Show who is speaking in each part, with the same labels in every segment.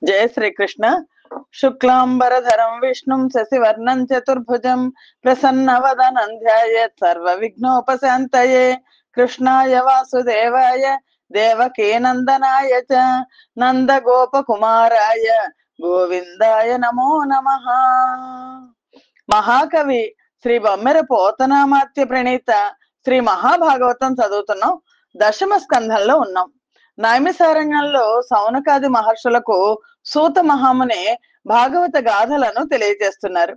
Speaker 1: జయ శ్రీకృష్ణ. శుక్లాంబరధరం విష్ణుం శశివర్ణం చతుర్భుజం ప్రసన్నవదనం ధ్యాయేత్ సర్వ విఘ్నోపశాంతయే. కృష్ణాయ వాసుదేవాయ దేవకీ నందనాయ చ నంద గోపకుమారాయ గోవిందాయ నమో నమః. మహాకవి శ్రీ బొమ్మెర పోతనామాత్య ప్రణీత శ్రీ మహాభాగవతం చదువుతున్నాం. దశమ స్కంధంలో ఉన్నాం. నైమిసారణ్యంలో సౌనకాది మహర్షులకు సూత మహాముని భాగవత గాథలను తెలియజేస్తున్నారు.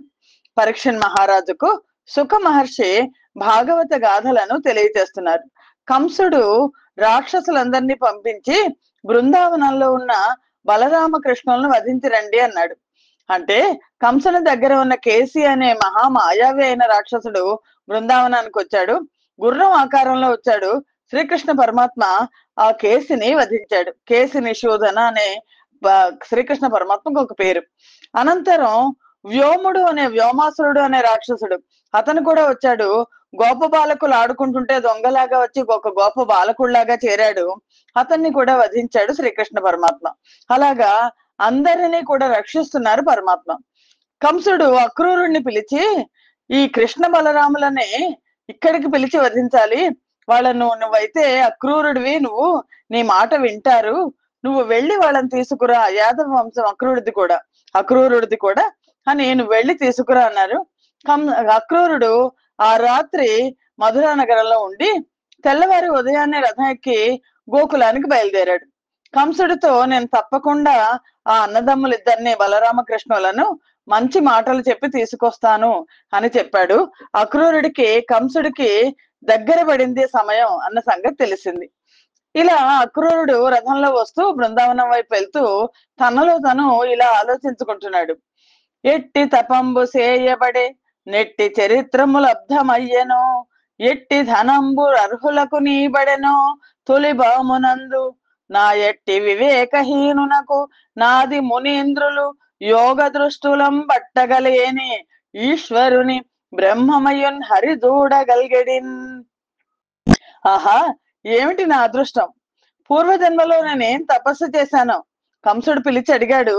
Speaker 1: పరీక్షన్ మహారాజుకు సుఖ మహర్షి భాగవత గాథలను తెలియజేస్తున్నారు. కంసుడు రాక్షసులందరినీ పంపించి బృందావనంలో ఉన్న బలరామకృష్ణులను వధించి రండి అన్నాడు. అంటే కంసుని దగ్గర ఉన్న కేసి అనే మహామాయావి అయిన రాక్షసుడు బృందావనానికి వచ్చాడు. గుర్రం ఆకారంలో వచ్చాడు. శ్రీకృష్ణ పరమాత్మ ఆ కేసిని వధించాడు. కేసి నిషూదన అనే శ్రీకృష్ణ పరమాత్మకు ఒక పేరు. అనంతరం వ్యోముడు అనే వ్యోమాసురుడు అనే రాక్షసుడు అతను కూడా వచ్చాడు. గోప బాలకులు ఆడుకుంటుంటే దొంగలాగా వచ్చి ఒక గోప బాలకుడిలాగా చేరాడు. అతన్ని కూడా వధించాడు శ్రీకృష్ణ పరమాత్మ. అలాగా అందరినీ కూడా రక్షిస్తున్నారు పరమాత్మ. కంసుడు అక్రూరుణ్ణి పిలిచి ఈ కృష్ణ బలరాములని ఇక్కడికి పిలిచి వధించాలి. వాళ్ళను నువ్వైతే అక్రూరుడివి, నువ్వు నీ మాట వింటారు, నువ్వు వెళ్ళి వాళ్ళని తీసుకురా. యాదవ వంశం అక్రూరుడిది కూడా అని నువ్వు వెళ్ళి తీసుకురా అన్నారు. అక్రూరుడు ఆ రాత్రి మధురా నగరంలో ఉండి తెల్లవారి ఉదయాన్నే రథం ఎక్కి గోకులానికి బయలుదేరాడు. కంసుడితో నేను తప్పకుండా ఆ అన్నదమ్ములు ఇద్దరిని బలరామకృష్ణులను మంచి మాటలు చెప్పి తీసుకొస్తాను అని చెప్పాడు. అక్రూరుడికి కంసుడికి దగ్గర పడింది సమయం అన్న సంగతి తెలిసింది. ఇలా అక్రూరుడు రథంలో వస్తూ బృందావనం వైపు వెళ్తూ తనలో తను ఇలా ఆలోచించుకుంటున్నాడు. ఎట్టి తపంబు సేయబడే నెట్టి చరిత్రము లబ్ధమయ్యెను, ఎట్టి ధనంబు అర్హులకు నీబడెను తొలి బామునందు, నా ఎట్టి వివేకహీనునకు నాది మునీంద్రులు యోగ దృష్టులం పట్టగలేని ఈశ్వరుని బ్రహ్మమయున్ హరిదూడగల్గెడిన్. ఆహా, ఏమిటి నా అదృష్టం! పూర్వజన్మలో నేనేం తపస్సు చేశాను? కంసుడు పిలిచి అడిగాడు.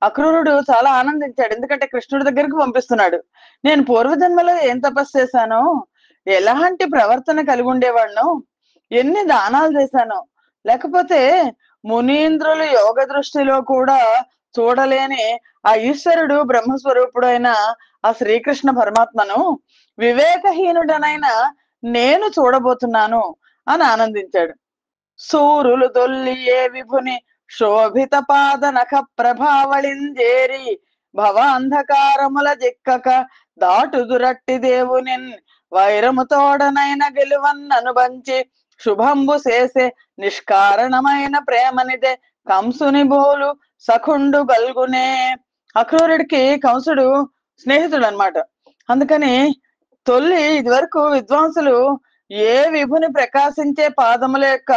Speaker 1: అక్రూరుడు చాలా ఆనందించాడు. ఎందుకంటే కృష్ణుడి దగ్గరికి పంపిస్తున్నాడు. నేను పూర్వజన్మలో ఏం తపస్సు చేశాను, ఎలాంటి ప్రవర్తన కలిగి ఉండేవాడును, ఎన్ని దానాలు చేశాను, లేకపోతే మునీంద్రులు యోగ దృష్టిలో కూడా చూడలేని ఆ ఈశ్వరుడు బ్రహ్మస్వరూపుడు అయిన ఆ శ్రీకృష్ణ పరమాత్మను వివేకహీనుడనైన నేను చూడబోతున్నాను అని ఆనందించాడు. సూరులు దొల్లి ఏ విభుని శోభిత పాద నఖ ప్రభావళింజేరి భవాంధకారముల జిక్కక దాటుదురట్టి దేవునిన్ వైరము తోడనైన గెలువన్నను బంచి శుభంబు చేసే నిష్కారణమైన ప్రేమనిదే కంసుని బోలు సఖుండు గల్గునే. అక్రూరుడికి కంసుడు స్నేహితుడు అన్నమాట. అందుకని ఇది వరకు విద్వాంసులు ఏ విభుని ప్రకాశించే పాదముల యొక్క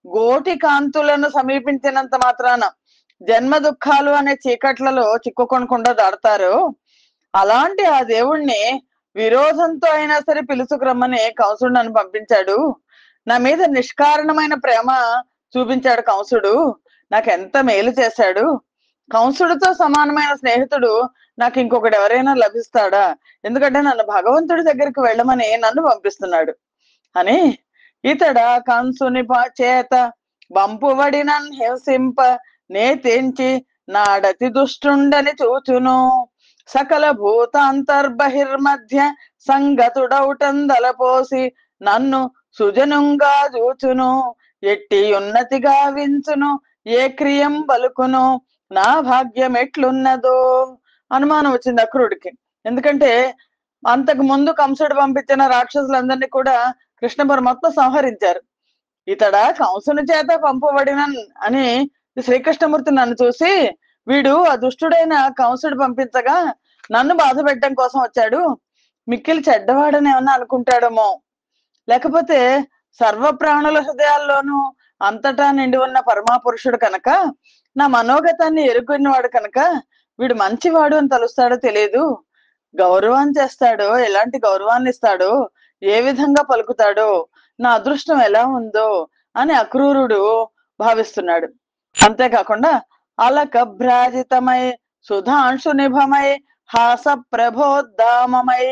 Speaker 1: గోటి కాంతులను సమీపించినంత మాత్రాన జన్మ దుఃఖాలు అనే చీకట్లలో చిక్కుకొనకుండా దాడతారు. అలాంటి ఆ దేవుణ్ణి విరోధంతో అయినా సరే పిలుచుకురమ్మని కంసుడు నన్ను పంపించాడు. నా మీద నిష్కారణమైన ప్రేమ చూపించాడు కంసుడు. నాకెంత మేలు చేశాడు. కంసుడితో సమానమైన స్నేహితుడు నాకు ఇంకొకటి ఎవరైనా లభిస్తాడా? ఎందుకంటే నన్ను భగవంతుడి దగ్గరికి వెళ్ళమని నన్ను పంపిస్తున్నాడు అని ఇతడ కంసుని చేత బంపువడినన్ హింసింప నే తెంచి నాడతి దుష్టుండని చూచును, సకల భూతాంతర్బహిర్మధ్య సంగతుడౌటందలపోసి నన్ను సుజనుంగా చూచును, ఎట్టి ఉన్నతిగా వించును ఏ క్రియం బలుకును నా భాగ్యం ఎట్లున్నదో. అనుమానం వచ్చింది అక్రూరుడికి. ఎందుకంటే అంతకు ముందు కంసుడు పంపించిన రాక్షసులందరినీ కూడా కృష్ణ పరమాత్మ సంహరించారు. ఇతడ కంసుని చేత పంపబడిన అని శ్రీకృష్ణమూర్తి నన్ను చూసి వీడు ఆ దుష్టుడైన కంసుడు పంపించగా నన్ను బాధ పెట్టడం కోసం వచ్చాడు, మిక్కిలి చెడ్డవాడని ఏమన్నా అనుకుంటాడేమో, లేకపోతే సర్వ ప్రాణుల హృదయాల్లోనూ అంతటా నిండి ఉన్న పరమాపురుషుడు కనుక, నా మనోగతాన్ని ఎరుగున్నవాడు కనుక వీడు మంచివాడు అని తలుస్తాడో తెలియదు, గౌరవాన్ని చేస్తాడో, ఎలాంటి గౌరవాన్ని ఇస్తాడో, ఏ విధంగా పలుకుతాడో, నా అదృష్టం ఎలా ఉందో అని అక్రూరుడు భావిస్తున్నాడు. అంతేకాకుండా అలకభ్రాజితమై సుధాంశు నిభమై హాస ప్రభోద్దామమై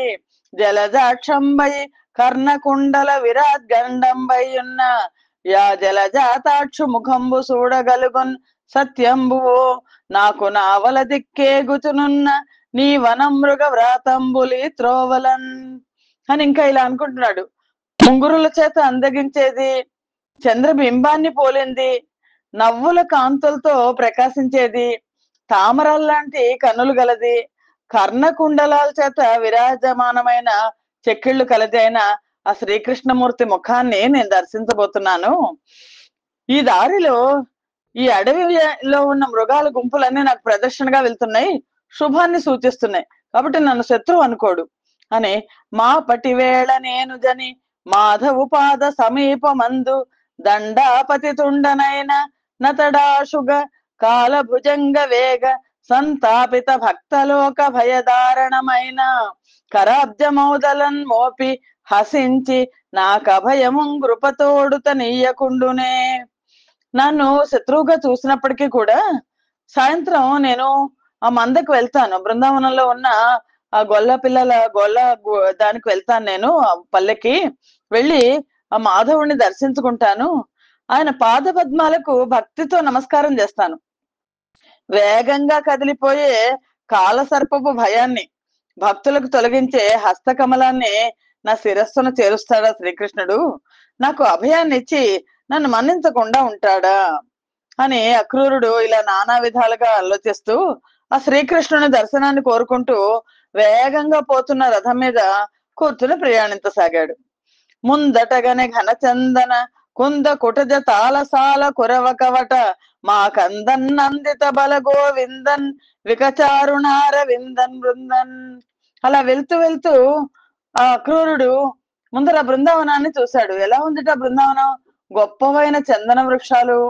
Speaker 1: జలజాక్షంబై కర్ణకుండల విరాట్ గండంబై ఉన్న యా జలజాతాక్షు ముఖంబు చూడగలుగున్ సత్యంబువు నాకు నావల దిక్కేగుచునున్న నీ వనమృగ వ్రాతంబులి త్రోవలన్ అని ఇంకా ఇలా అనుకుంటున్నాడు. ముంగురుల చేత అందగించేది, చంద్రబింబాన్ని పోలింది, నవ్వుల కాంతులతో ప్రకాశించేది, తామరల్లాంటి కన్నులు గలది, కర్ణకుండలాల చేత విరాజమానమైన చెక్కిళ్ళు కలది అయిన ఆ శ్రీకృష్ణమూర్తి ముఖాన్ని నేను దర్శించబోతున్నాను. ఈ దారిలో ఈ అడవిలో ఉన్న మృగాల గుంపులన్నీ నాకు ప్రదర్శనగా వెళ్తున్నాయి, శుభాన్ని సూచిస్తున్నాయి, కాబట్టి నన్ను శత్రువు అనుకోడు అని మా పటివేళ నేను జని మాధవు పాద సమీపమందు దండాపతి తుండనైన నతడాశుగ కాలభుజంగ వేగ సంతాపిత భక్తలోక భయదారణమైన కరాబ్జమౌదలన్ మోపి హసించి నాకభయము కృపతోడుత నీయకుండునే. నన్ను శత్రువుగా చూసినప్పటికీ కూడా సాయంత్రం నేను ఆ మందకు వెళ్తాను, బృందావనంలో ఉన్న ఆ గొల్ల పిల్లల దానికి వెళ్తాను, నేను ఆ పల్లెకి వెళ్ళి ఆ మాధవుడిని దర్శించుకుంటాను, ఆయన పాద పద్మాలకు భక్తితో నమస్కారం చేస్తాను. వేగంగా కదిలిపోయే కాలసర్పపు భయాన్ని భక్తులకు తొలగించే హస్తకమలాన్ని నా శిరస్సును చేరుస్తాడా శ్రీకృష్ణుడు, నాకు అభయాన్ని ఇచ్చి నన్ను మన్నించకుండా ఉంటాడా అని అక్రూరుడు ఇలా నానా విధాలుగా ఆలోచిస్తూ ఆ శ్రీకృష్ణుని దర్శనాన్ని కోరుకుంటూ వేగంగా పోతున్న రథం మీద కూర్చుని ప్రయాణించసాగాడు. ముందటగనే ఘనచందన కుంద కుటజ తాళసాల కురవ కవట మా కందన్నందిత బల గోవిందన్ వికచారుణార విందన్ బృందన్. అలా వెళ్తూ వెళ్తూ ఆ అక్రూరుడు ముందర బృందావనాన్ని చూశాడు. ఎలా ఉందిట బృందావనం? గొప్పవైన చందన వృక్షాలు,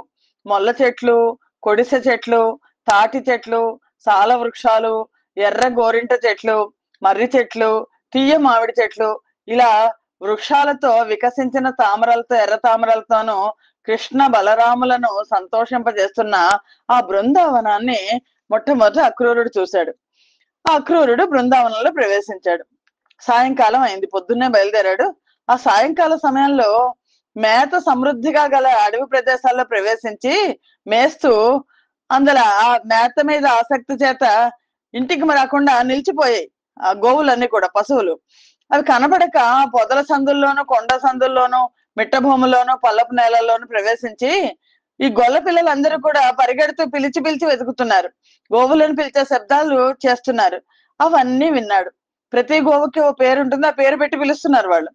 Speaker 1: మొల్ల చెట్లు, కొడిసె చెట్లు, తాటి చెట్లు, సాల వృక్షాలు, ఎర్ర గోరింట చెట్లు, మర్రి చెట్లు, తీయ మామిడి చెట్లు, ఇలా వృక్షాలతో వికసించిన తామరలతో, ఎర్ర తామరలతోనూ కృష్ణ బలరాములను సంతోషింపజేస్తున్న ఆ బృందావనాన్ని మొట్టమొదటి అక్రూరుడు చూశాడు. ఆ అక్రూరుడు బృందావనంలో ప్రవేశించాడు. సాయంకాలం అయింది, పొద్దున్నే బయలుదేరాడు. ఆ సాయంకాల సమయంలో మేత సమృద్ధిగా గల అడవి ప్రదేశాల్లో ప్రవేశించి మేస్తూ అందులో ఆ మేత మీద ఆసక్తి చేత ఇంటికి రాకుండా నిలిచిపోయాయి ఆ గోవులన్నీ కూడా, పశువులు. అవి కనబడక పొదల సందుల్లోనూ, కొండ సందుల్లోనూ, మిట్ట భూముల్లోనూ, పల్లపు నేలల్లోనూ ప్రవేశించి ఈ గొల్ల పిల్లలందరూ కూడా పరిగెడుతూ పిలిచి పిలిచి వెతుకుతున్నారు, గోవులను పిలిచే శబ్దాలు చేస్తున్నారు. అవన్నీ విన్నాడు. ప్రతి గోవుకి ఓ పేరు ఉంటుంది, ఆ పేరు పెట్టి పిలుస్తున్నారు వాళ్ళు.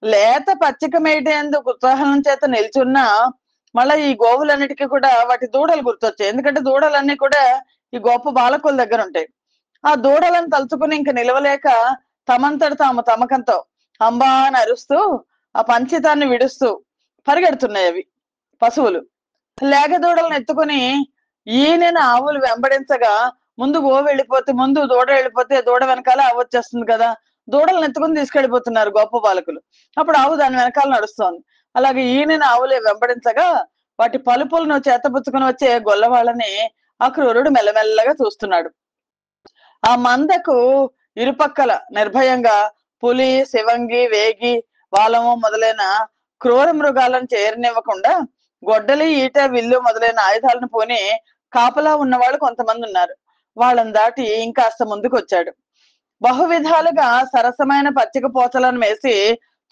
Speaker 1: లేత పచ్చిక మేటేందుకు ఉత్సాహం చేత నిల్చున్నా మళ్ళీ ఈ గోవులన్నిటికీ కూడా వాటి దూడలు గుర్తొచ్చాయి. ఎందుకంటే దూడలన్నీ కూడా ఈ గొప్ప బాలకుల దగ్గర ఉంటాయి. ఆ దూడలను తలుచుకుని ఇంక నిలవలేక తమంతట తాము తమకంతో అంబా అని అరుస్తూ ఆ పంచితాన్ని విడుస్తూ పరిగెడుతున్నాయి అవి పశువులు. లేగ దూడలను ఎత్తుకుని ఈయన ఆవులు వెంబడించగా ముందు గోవు వెళ్ళిపోతే, ముందు దూడ వెళ్ళిపోతే దూడ వెనకాల ఆవు వచ్చేస్తుంది కదా, దూడలను ఎత్తుకుని తీసుకెళ్లిపోతున్నారు గొప్ప బాలకులు. అప్పుడు ఆవు దాని వెనకాల నడుస్తోంది. అలాగే ఈయన ఆవులే వెంబడించగా వాటి పలుపులను చేతపుచ్చుకుని వచ్చే గొల్లవాళ్ళని అక్రూరుడు మెల్లమెల్లగా చూస్తున్నాడు. ఆ మందకు ఇరుపక్కల నిర్భయంగా పులి, శివంగి, వేగి, వాలము మొదలైన క్రూర మృగాలను చేరనివ్వకుండా గొడ్డలి, ఈట, విల్లు మొదలైన ఆయుధాలను పోని కాపలా ఉన్నవాళ్ళు కొంతమంది ఉన్నారు. వాళ్ళని దాటి ఇంకాస్త ముందుకు వచ్చాడు. బహువిధాలుగా సరసమైన పచ్చిక పోచలను వేసి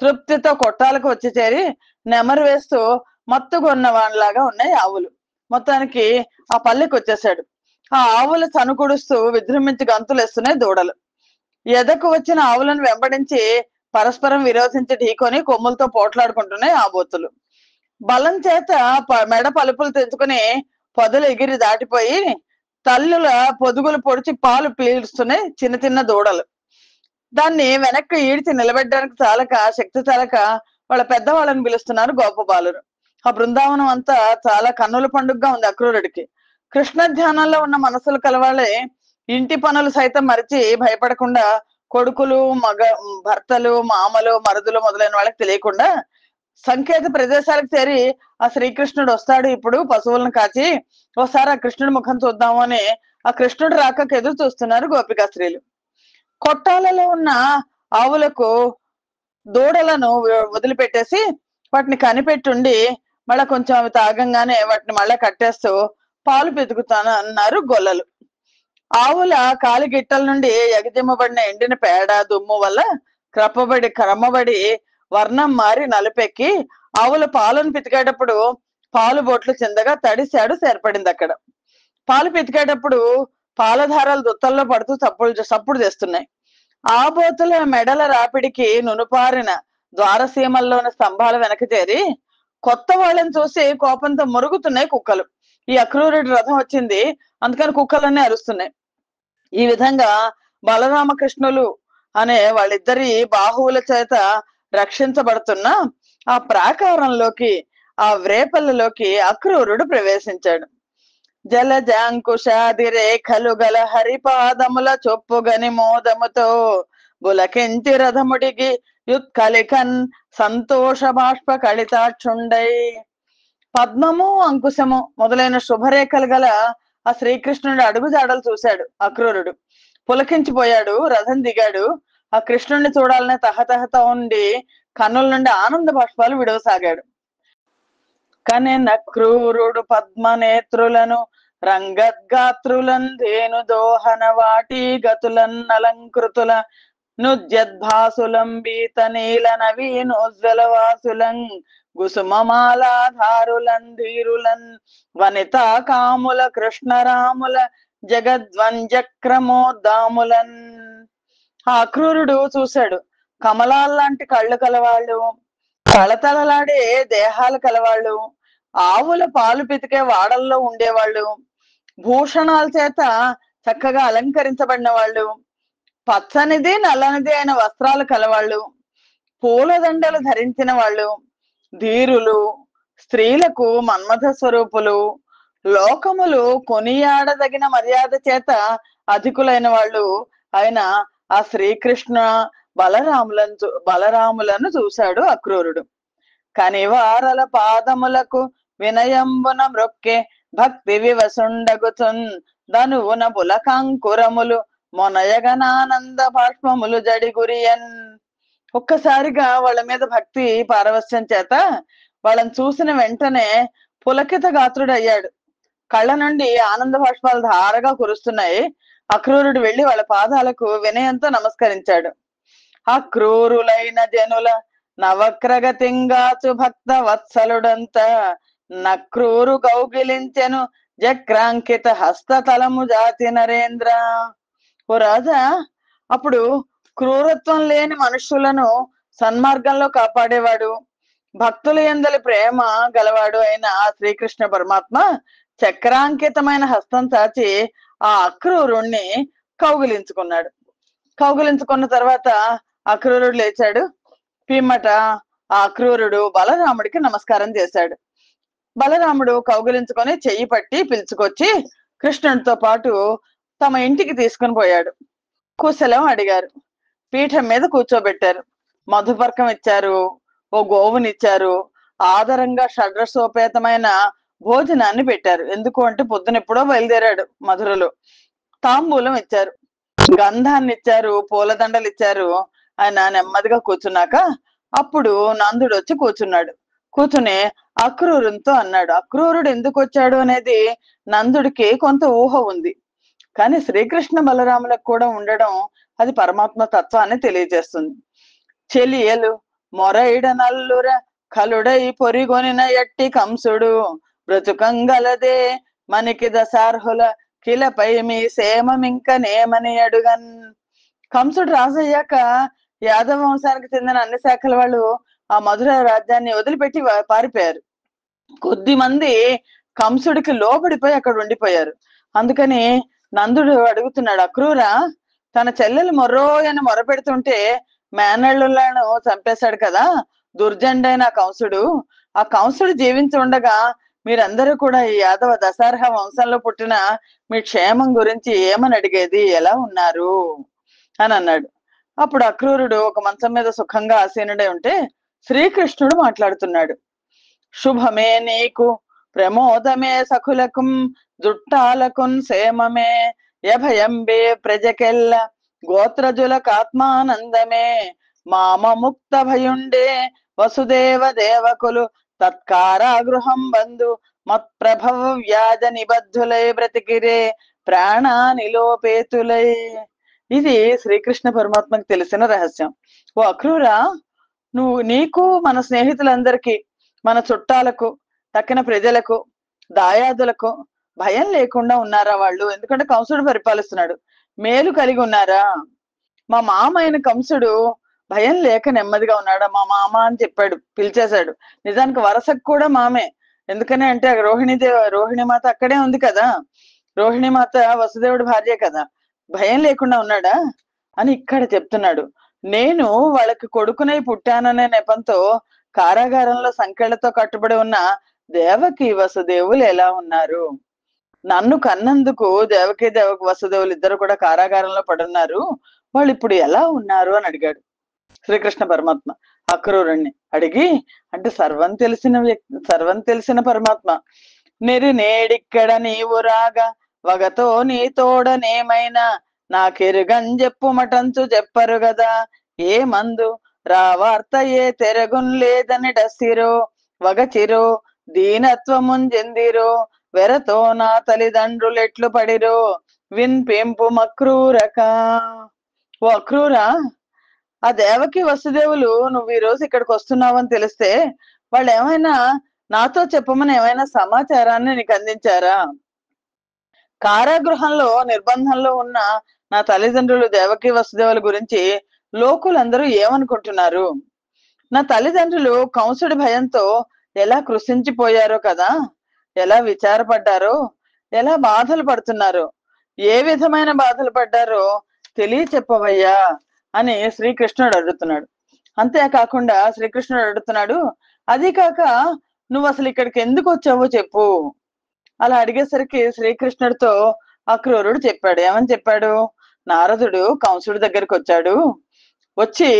Speaker 1: తృప్తితో కొట్టాలకు వచ్చి చేరి నెమరు వేస్తూ మత్తుగొన్న వాళ్ళలాగా ఉన్నాయి ఆవులు. మొత్తానికి ఆ పల్లెకి వచ్చేసాడు. ఆ ఆవులు చనుకుడుస్తూ విజృంభించి గంతులు వేస్తున్నాయి దూడలు. ఎదకు వచ్చిన ఆవులను వెంబడించి పరస్పరం విరోధించి ఢీకొని కొమ్ములతో పోట్లాడుకుంటున్నాయి ఆ బొత్తులు. బలం చేత మెడ పలుపులు తెంచుకుని పొదలు ఎగిరి దాటిపోయి తల్లుల పొదుగులు పొడిచి పాలు పీలుస్తున్నాయి చిన్న చిన్న దూడలు. దాన్ని వెనక్కి ఈడ్చి నిలబెట్టడానికి చాలక, శక్తి చాలక వాళ్ళ పెద్దవాళ్ళని పిలుస్తున్నారు గోప బాలురు. ఆ బృందావనం అంతా చాలా కన్నుల పండుగగా ఉంది అక్రూరుడికి. కృష్ణ ధ్యానంలో ఉన్న మనసులు కలవాళ్ళే ఇంటి పనులు సైతం మరిచి భయపడకుండా కొడుకులు, భర్తలు, మామలు, మరుదులు మొదలైన వాళ్ళకి తెలియకుండా సంకేత ప్రదేశాలకు చేరి ఆ శ్రీకృష్ణుడు వస్తాడు ఇప్పుడు పశువులను కాచి, ఒకసారి ఆ కృష్ణుడి ముఖం చూద్దాము అని ఆ కృష్ణుడు రాకకు ఎదురు చూస్తున్నారు గోపికా స్త్రీలు. కొట్టాలలో ఉన్న ఆవులకు దూడలను వదిలిపెట్టేసి వాటిని కనిపెట్టుండి మళ్ళా కొంచెం అవి తాగంగానే వాటిని మళ్ళా కట్టేస్తూ పాలు పితుకుతాను అన్నారు గొల్లలు. ఆవుల కాలి గిట్టల నుండి ఎగజిమ్మబడిన ఎండిన పేడ దుమ్ము వల్ల క్రమబడి వర్ణం మారి నలుపెక్కి ఆవుల పాలను పితికేటప్పుడు పాలు బొట్లు చిందగా తడిశాడు ఏర్పడింది అక్కడ. పాలు పితికేటప్పుడు పాలధారాలు దుత్తల్లో పడుతూ సప్పుడు చేస్తున్నాయి. ఆ బోతుల మెడల రాపిడికి నునుపారిన ద్వారసీమల్లోని స్తంభాల వెనక చేరి కొత్త వాళ్ళని చూసి కోపంతో మురుగుతున్నాయి కుక్కలు. ఈ అక్రూరుడి రథం వచ్చింది, అందుకని కుక్కలన్నీ అరుస్తున్నాయి. ఈ విధంగా బలరామకృష్ణులు అనే వాళ్ళిద్దరి బాహువుల చేత రక్షించబడుతున్న ఆ ప్రాకారంలోకి, ఆ వ్రేపల్లిలోకి అక్రూరుడు ప్రవేశించాడు. జలజాంకుశాది రేఖలు గల హరిపాదముల చొప్పుగని మోదముతో బులకెంచి రథముడికి యుత్కలికన్ సంతోష బాష్ప కలితాక్షుండై. పద్మము అంకుశము మొదలైన శుభరేఖలు గల ఆ శ్రీకృష్ణుడి అడుగుజాడలు చూశాడు అక్రూరుడు. పులకించిపోయాడు, రథం దిగాడు. ఆ కృష్ణుడిని చూడాలనే తహతహత ఉండి కన్నుల నుండి ఆనంద బాష్పాలు విడవసాగాడు. కనే నక్రూరుడు పద్మనేత్రులను రంగద్గాత్రులన్ ధేను దోహన వాటి గతులన్ అలంకృతుల నుజ్జద్భాసులం బీత నీల నవీనోజ్వల వాసులం కుసుమమాలాధారులన్ ధీరులన్ వనితా కాముల కృష్ణరాముల జగద్వంజక్రమోద్దాములన్. ఆ అక్రూరుడు చూశాడు. కమలాల్లాంటి కళ్ళు కలవాళ్ళు, తళతళలాడే దేహాలు కలవాళ్ళు, ఆవుల పాలు పితికే వాడల్లో ఉండేవాళ్ళు, భూషణాల చేత చక్కగా అలంకరించబడిన వాళ్ళు, పచ్చనిది నల్లనిది అయిన వస్త్రాలు కలవాళ్ళు, పూలదండలు ధరించిన వాళ్ళు, ధీరులు, స్త్రీలకు మన్మథ స్వరూపులు, లోకములు కొనియాడదగిన మర్యాద చేత అధికులైన వాళ్ళు అయిన ఆ శ్రీకృష్ణ బలరాములను చూశాడు అక్రూరుడు. కనివారల పాదములకు వినయంబున మ్రొక్కే భక్తి వివసుండగుచున్ ధనువున పులకాంకురములు మొనయగనానంద బాష్పములు జడిగురియన్. ఒక్కసారిగా వాళ్ళ మీద భక్తి పారవస్యం చేత వాళ్ళని చూసిన వెంటనే పులకిత గాత్రుడయ్యాడు. కళ్ళ నుండి ఆనంద బాష్పాలు ధారగా కురుస్తున్నాయి. అక్రూరుడు వెళ్లి వాళ్ళ పాదాలకు వినయంతో నమస్కరించాడు. అక్రూరులైన జనుల నవక్రగతింగాచు భక్త వత్సలుడంత నక్రూరు కౌగిలించెను జక్రాంకిత హస్తతలము జాతి నరేంద్ర. ఓ రాజా, అప్పుడు క్రూరత్వం లేని మనుషులను సన్మార్గంలో కాపాడేవాడు, భక్తుల యందలి ప్రేమ గలవాడు అయిన ఆ శ్రీకృష్ణ పరమాత్మ చక్రాంకితమైన హస్తం చాచి ఆ అక్రూరుణ్ణి కౌగిలించుకున్నాడు. కౌగిలించుకున్న తర్వాత అక్రూరుడు లేచాడు. పిమ్మట ఆ అక్రూరుడు బలరాముడికి నమస్కారం చేశాడు. బలరాముడు కౌగిలించుకొని చెయ్యి పట్టి పిలుచుకొచ్చి కృష్ణుడితో పాటు తమ ఇంటికి తీసుకుని పోయాడు. కుశలం అడిగారు. పీఠం మీద కూర్చోబెట్టారు. మధుపర్కం ఇచ్చారు, ఓ గోవునిచ్చారు. ఆదరంగా షడ్రసోపేతమైన భోజనాన్ని పెట్టారు. ఎందుకు అంటే పొద్దునెప్పుడో బయలుదేరాడు మధురలో. తాంబూలం ఇచ్చారు, గంధాన్ని ఇచ్చారు, పూలదండలు ఇచ్చారు. ఆయన నెమ్మదిగా కూర్చున్నాక అప్పుడు నందుడు వచ్చి కూర్చున్నాడు. కూర్చుని అక్రూరునితో అన్నాడు. అక్రూరుడు ఎందుకు వచ్చాడు అనేది నందుడికి కొంత ఊహ ఉంది, కానీ శ్రీకృష్ణ బలరాములకు కూడా ఉండడం అది పరమాత్మ తత్వాన్ని తెలియజేస్తుంది. చెలియలు మొరైడ నల్లుర కలుడై పొరిగొనిన ఎట్టి కంసుడు బ్రతుకంగలదే మనకి దశార్హుల కిలపై మీ సేమమింక నేమని అడుగన్. కంసుడు రాజయ్యాక యాదవ వంశానికి చెందిన అన్ని శాఖల వాళ్ళు ఆ మధుర రాజ్యాన్ని వదిలిపెట్టి పారిపోయారు. కొద్ది మంది కంసుడికి లోబడిపోయి అక్కడ ఉండిపోయారు. అందుకని నందుడు అడుగుతున్నాడు, అక్రూరా, తన చెల్లెలు మొర్రోయని మొరపెడుతుంటే మేనళ్ళను చంపేశాడు కదా దుర్జండైన కంసుడు. ఆ కంసుడు జీవించి ఉండగా మీరందరూ కూడా ఈ యాదవ దశార్హ వంశంలో పుట్టిన మీ క్షేమం గురించి ఏమని అడిగేది, ఎలా ఉన్నారు అని అన్నాడు. అప్పుడు అక్రూరుడు ఒక మంచం మీద సుఖంగా ఆసీనుడై ఉంటే శ్రీకృష్ణుడు మాట్లాడుతున్నాడు. శుభమే నీకు ప్రమోదమే సఖులకు జుట్టాలకున్ సేమమే యభయంబే ప్రజకెల్ల గోత్రజులకాత్మానందమే మామ ముక్త భయుండే వసుదేవ దేవకులు తత్కారాగృహం బంధు మత్ప్రభవ వ్యాజ నిబద్ధులై బ్రతికిరే ప్రాణానిలోపేతులై. ఇది శ్రీకృష్ణ పరమాత్మకు తెలిసిన రహస్యం. ఓ అక్రూరా, నీకు మన స్నేహితులందరికీ, మన చుట్టాలకు, తక్కిన ప్రజలకు, దాయాదులకు భయం లేకుండా ఉన్నారా వాళ్ళు? ఎందుకంటే కంసుడు పరిపాలిస్తున్నాడు. మేలు కలిగి ఉన్నారా? మా మామ అయిన కంసుడు భయం లేక నెమ్మదిగా ఉన్నాడా? మా మామ అని చెప్పాడు, పిలిచేశాడు. నిజానికి వరసకు కూడా మామే. ఎందుకని అంటే రోహిణి మాత అక్కడే ఉంది కదా. రోహిణి మాత వసుదేవుడి భార్య కదా. భయం లేకుండా ఉన్నాడా అని ఇక్కడ చెప్తున్నాడు. నేను వాళ్ళకి కొడుకునై పుట్టాననే నెపంతో కారాగారంలో సంకెళ్లతో కట్టుబడి ఉన్న దేవకి వసుదేవులు ఎలా ఉన్నారు? నన్ను కన్నందుకు దేవకి వసుదేవులు ఇద్దరు కూడా కారాగారంలో పడున్నారు. వాళ్ళు ఇప్పుడు ఎలా ఉన్నారు అని అడిగాడు శ్రీకృష్ణ పరమాత్మ అక్రూరుణ్ణి. అడిగి, అంటే సర్వం తెలిసిన పరమాత్మ, నేడిక్కడ నీవు రాగా వగతో నీ తోడనేమైనా నాకెరుగని చెప్పు మటంచు చెప్పరు గదా. ఏ మందు రావార్త ఏ తెరగున్ లేదని డస్సిరో వగచిరో దీనత్వముంజెందిరో వెరతో నా తల్లిదండ్రులెట్లు పడిరో విన్పింపు మక్రూరక. ఓ అక్రూరా, ఆ దేవకి వసుదేవులు నువ్వు ఈ రోజు ఇక్కడికి వస్తున్నావని తెలిస్తే వాళ్ళు ఏమైనా నాతో చెప్పమని ఏమైనా సమాచారాన్ని నీకు అందించారా? కారాగృహంలో నిర్బంధంలో ఉన్న నా తల్లిదండ్రులు దేవకి వసుదేవుల గురించి లోకులందరూ ఏమనుకుంటున్నారు? నా తల్లిదండ్రులు కంసుడి భయంతో ఎలా కృషించిపోయారో కదా, ఎలా విచారపడ్డారో, ఎలా బాధలు పడుతున్నారో, ఏ విధమైన బాధలు పడ్డారో తెలియచెప్పవయ్యా అని శ్రీకృష్ణుడు అడుగుతున్నాడు. అంతేకాకుండా శ్రీకృష్ణుడు అడుగుతున్నాడు, అది కాక నువ్వు అసలు ఇక్కడికి ఎందుకు వచ్చావో చెప్పు. అలా అడిగేసరికి శ్రీకృష్ణుడితో అక్రూరుడు చెప్పాడు. ఏమని చెప్పాడు? నారదుడు కంసుడి దగ్గరికి వచ్చాడు, వచ్చి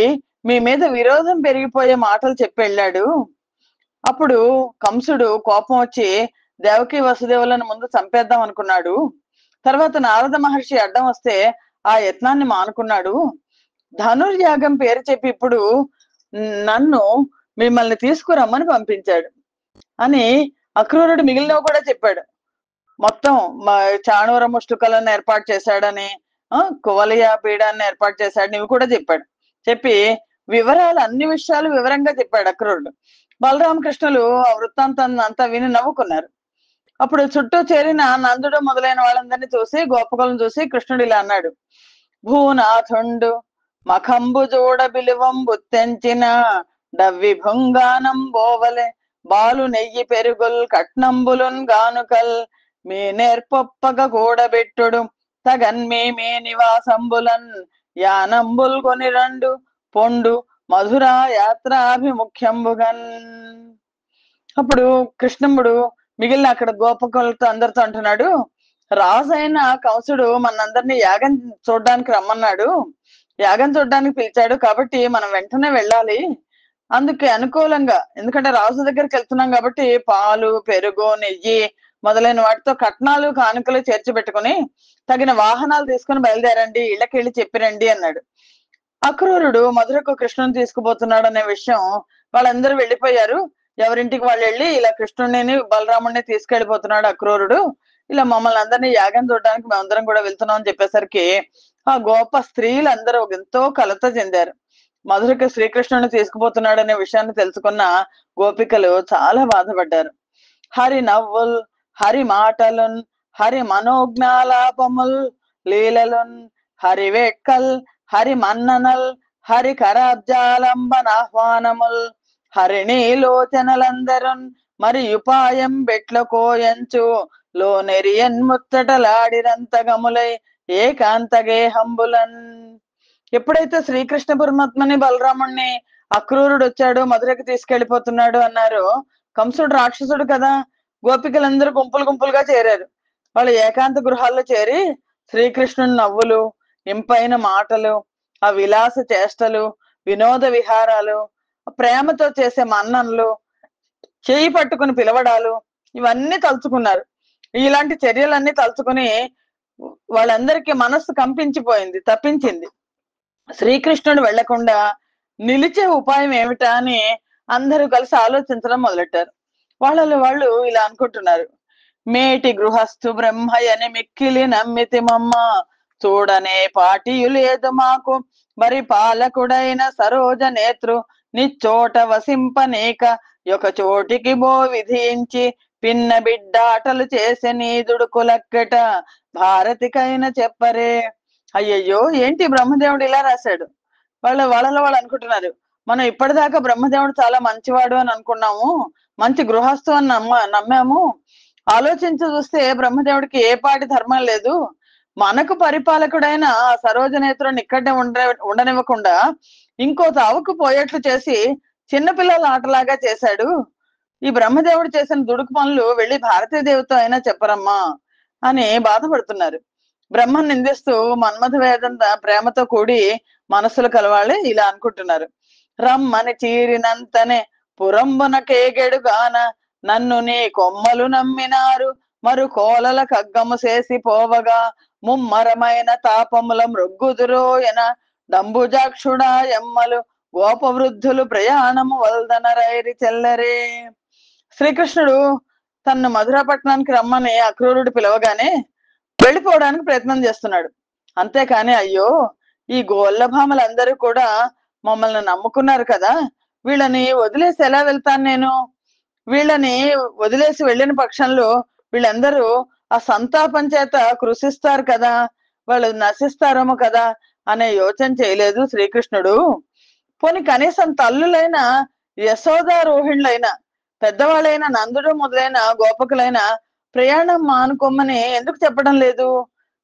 Speaker 1: మీ మీద విరోధం పెరిగిపోయే మాటలు చెప్పి వెళ్ళాడు. అప్పుడు కంసుడు కోపం వచ్చి దేవకి వసుదేవులను ముందు చంపేద్దాం అనుకున్నాడు. తర్వాత నారద మహర్షి అడ్డం వస్తే ఆ యత్నాన్ని మానుకున్నాడు. ధనుర్యాగం పేరు చెప్పి ఇప్పుడు నన్ను మిమ్మల్ని తీసుకురమ్మని పంపించాడు అని అక్రూరుడు మిగిలినవి కూడా చెప్పాడు. మొత్తం చాణూర ముష్టికలను ఏర్పాటు చేశాడని, కువలయ పీడాన్ని ఏర్పాటు చేశాడని ఇవి కూడా చెప్పాడు. చెప్పి వివరాలు, అన్ని విషయాలు వివరంగా చెప్పాడు అక్రూరుడు. బలరామకృష్ణులు ఆ వృత్తాంతాన్ని అంతా విని నవ్వుకున్నారు. అప్పుడు చుట్టూ చేరిన నందుడు మొదలైన వాళ్ళందరినీ చూసి, గోపకులను చూసి కృష్ణుడు ఇలా అన్నాడు, భూనాథుండు మఖంబు జోడ బిలువంబు తెంచిన డవ్వి భుంగానం బోవలే బాలు నెయ్యి పెరుగుల్ కట్నంబులున్ గానుకల్ మీ నేర్పొప్పగ కూడబెట్టుడు తగన్మే మే నివాసంబులన్ యానంబుల్ కొని రండు పొండు మధురా యాత్రాభిముఖ్యంబుగన్. అప్పుడు కృష్ణముడు మిగిలిన అక్కడ గోపకులతో అందరితో అంటున్నాడు, రాజైన కంసుడు మనందరినీ యాగం చూడడానికి రమ్మన్నాడు, యాగం చూడడానికి పిలిచాడు, కాబట్టి మనం వెంటనే వెళ్ళాలి. అందుకే అనుకూలంగా, ఎందుకంటే రాజు దగ్గరికి వెళ్తున్నాం కాబట్టి పాలు, పెరుగు, నెయ్యి మొదలైన వాటితో కట్నాలు, కానుకలు చేర్చి పెట్టుకుని తగిన వాహనాలు తీసుకుని బయలుదేరండి, ఇళ్ళకెళ్ళి చెప్పిరండి అన్నాడు. అక్రూరుడు మధురకు కృష్ణుని తీసుకుపోతున్నాడు అనే విషయం వాళ్ళందరూ వెళ్ళిపోయారు. ఎవరింటికి వాళ్ళు వెళ్ళి, ఇలా కృష్ణుడిని బలరాముడిని తీసుకెళ్లిపోతున్నాడు అక్రూరుడు, ఇలా మమ్మల్ని అందరినీ యాగం చూడడానికి మేమందరం కూడా వెళ్తున్నాం అని చెప్పేసరికి ఆ గోప స్త్రీలు అందరూ ఎంతో కలత చెందారు. మధురకు శ్రీకృష్ణుని తీసుకుపోతున్నాడు అనే విషయాన్ని తెలుసుకున్న గోపికలు చాలా బాధపడ్డారు. హరి నవ్వుల్, హరి మాటలున్, హరి మనోజ్ఞాలాపముల్ లీలలున్, హరి వేట్కల్, హరి మన్ననల్, హరి కరాబ్జాలంబనాహ్వానముల్, హరిణీలోచనలందరున్ మరి ఉపాయం బెట్ల కోయంచు లో నెరియన్ ముచ్చటలాడిరంతగములై ఏకాంత గేహంబులన్. ఎప్పుడైతే శ్రీకృష్ణ పరమాత్మని బలరాముణ్ణి అక్రూరుడు వచ్చాడు మధురకు తీసుకెళ్లిపోతున్నాడు అన్నారు, కంసుడు రాక్షసుడు కదా, గోపికలందరూ గుంపులు గుంపులుగా చేరారు. వాళ్ళు ఏకాంత గృహాల్లో చేరి శ్రీకృష్ణుని నవ్వులు, ఇంపైన మాటలు, ఆ విలాస చేష్టలు, వినోద విహారాలు, ప్రేమతో చేసే మన్ననలు, చేయి పట్టుకుని పిలవడాలు, ఇవన్నీ తలుచుకున్నారు. ఇలాంటి చర్యలన్నీ తలుచుకుని వాళ్ళందరికీ మనస్సు కంపించిపోయింది, తప్పించింది. శ్రీకృష్ణుడు వెళ్లకుండా నిలిచే ఉపాయం ఏమిటా అని అందరూ కలిసి ఆలోచించడం మొదలెట్టారు. వాళ్ళలో వాళ్ళు ఇలా అనుకుంటున్నారు: మేటి గృహస్థు బ్రహ్మయని మిక్కిలి నమ్మితి మమ్మ, చూడనే పాటియు లేదు మాకు మరి పాలకుడైన సరోజ నేత్రు నిచ్చోట వసింపనేక ఒక చోటికి బో విధించి పిన్న బిడ్డాటలు చేసే నీదుడు కులక్కట భారతికైన చెప్పరే. అయ్యయ్యో, ఏంటి బ్రహ్మదేవుడు ఇలా రాశాడు? వాళ్ళలో వాళ్ళు అనుకుంటున్నారు, మనం ఇప్పటిదాకా బ్రహ్మదేవుడు చాలా మంచివాడు అని అనుకున్నాము, మంచి గృహస్థు అని నమ్మాము. ఆలోచించి చూస్తే బ్రహ్మదేవుడికి ఏ పాటి ధర్మం లేదు. మనకు పరిపాలకుడైన ఆ సరోజనేత్రుని ఇక్కడే ఉండనివ్వకుండా ఇంకో తావుకు పోయేట్లు చేసి చిన్నపిల్లల ఆటలాగా చేశాడు. ఈ బ్రహ్మదేవుడు చేసిన దుడుకు పనులు వెళ్ళి భారతీదేవితో అయినా చెప్పరమ్మా అని బాధపడుతున్నారు. బ్రహ్మను నిందిస్తూ మన్మథ వేదంత ప్రేమతో కూడి మనసులు కలవాళ్ళే ఇలా అనుకుంటున్నారు: రమ్మని చీరినంతనే పురంబున కేగెడుగాన నన్ను నీ కొమ్మలు నమ్మినారు మరు కోలల కగ్గము చేసి పోవగా ముమ్మరమైన తాపముల మృగ్గుదురోయన డంబుజాక్షుడా ఎమ్మలు గోపవృద్ధులు ప్రయాణము వల్దన రైరి చెల్లరే. శ్రీకృష్ణుడు తన్ను మధురాపట్నానికి రమ్మని అక్రూరుడు పిలవగానే వెళ్ళిపోవడానికి ప్రయత్నం చేస్తున్నాడు. అంతేకాని అయ్యో, ఈ గోళ్ళభామలందరూ కూడా మమ్మల్ని నమ్ముకున్నారు కదా, వీళ్ళని వదిలేసి ఎలా వెళ్తాను నేను? వీళ్ళని వదిలేసి వెళ్ళిన పక్షంలో వీళ్ళందరూ ఆ సంతాపం చేత కృషిస్తారు కదా, వాళ్ళు నశిస్తారేమో కదా అనే యోచన చేయలేదు శ్రీకృష్ణుడు. పోని కనీసం తల్లులైన యశోదారోహిణులైన పెద్దవాళ్ళైన నందుడు మొదలైన గోపకులైన ప్రయాణం మానుకోమని ఎందుకు చెప్పడం లేదు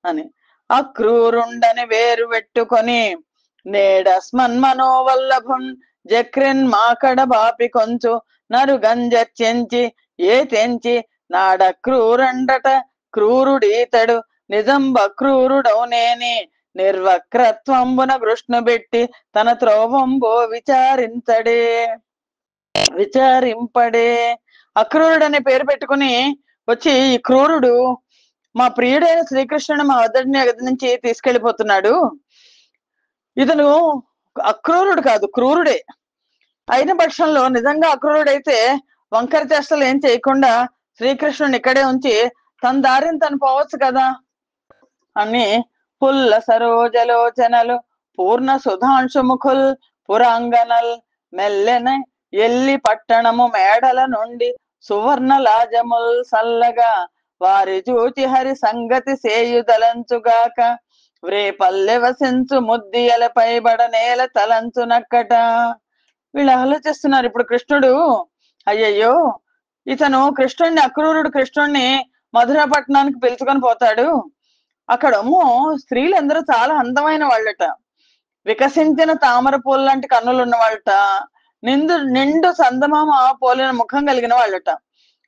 Speaker 1: అని. అక్రూరుండని వేరు పెట్టుకొని నేడస్మన్మనోవల్లభున్ జక్రిన్ మాకడ బాపి కొంచు నరు గంజెంచి ఏ తెంచి నాడక్రూరండట క్రూరుడీతడు నిజంబ క్రూరుడౌనేని నిర్వక్రత్వంబున కృష్ణు పెట్టి తన త్రోవంబో విచారింపడే. అక్రూరుడు అనే పేరు పెట్టుకుని వచ్చి ఈ క్రూరుడు మా ప్రియుడైన శ్రీకృష్ణుడు మా వద్దడిని గది నుంచి తీసుకెళ్లిపోతున్నాడు. ఇతను అక్రూరుడు కాదు, క్రూరుడే. అయిన పక్షంలో నిజంగా అక్రూరుడైతే వంకర చేష్టలు ఏం చేయకుండా శ్రీకృష్ణుడిని ఇక్కడే ఉంచి తన దారిని తను పోవచ్చు కదా అని పుల్ల సరోజలోచనలు పూర్ణ సుధాంశుముఖుల్ పురాంగనల్ మెల్లెన ఎల్లి పట్టణము మేడల నుండి సువర్ణ లాజముల్ సల్లగా వారి చూచి హరి సంగతి సేయుదలంచుగాక వ్రేపల్లె వసించు ముద్దియలపై బడనేల తలంచునక్కట. వీళ్ళు ఆలోచిస్తున్నారు ఇప్పుడు కృష్ణుడు, అయ్యయ్యో ఇతను కృష్ణుడిని, అక్రూరుడు కృష్ణుడిని మధురాపట్నానికి పిలుచుకొని పోతాడు. అక్కడేమో స్త్రీలందరూ చాలా అందమైన వాళ్ళట, వికసించిన తామర పూల లాంటి కన్నులు ఉన్న వాళ్ళట, నిండు సందమామ పోలిన ముఖం కలిగిన వాళ్ళట.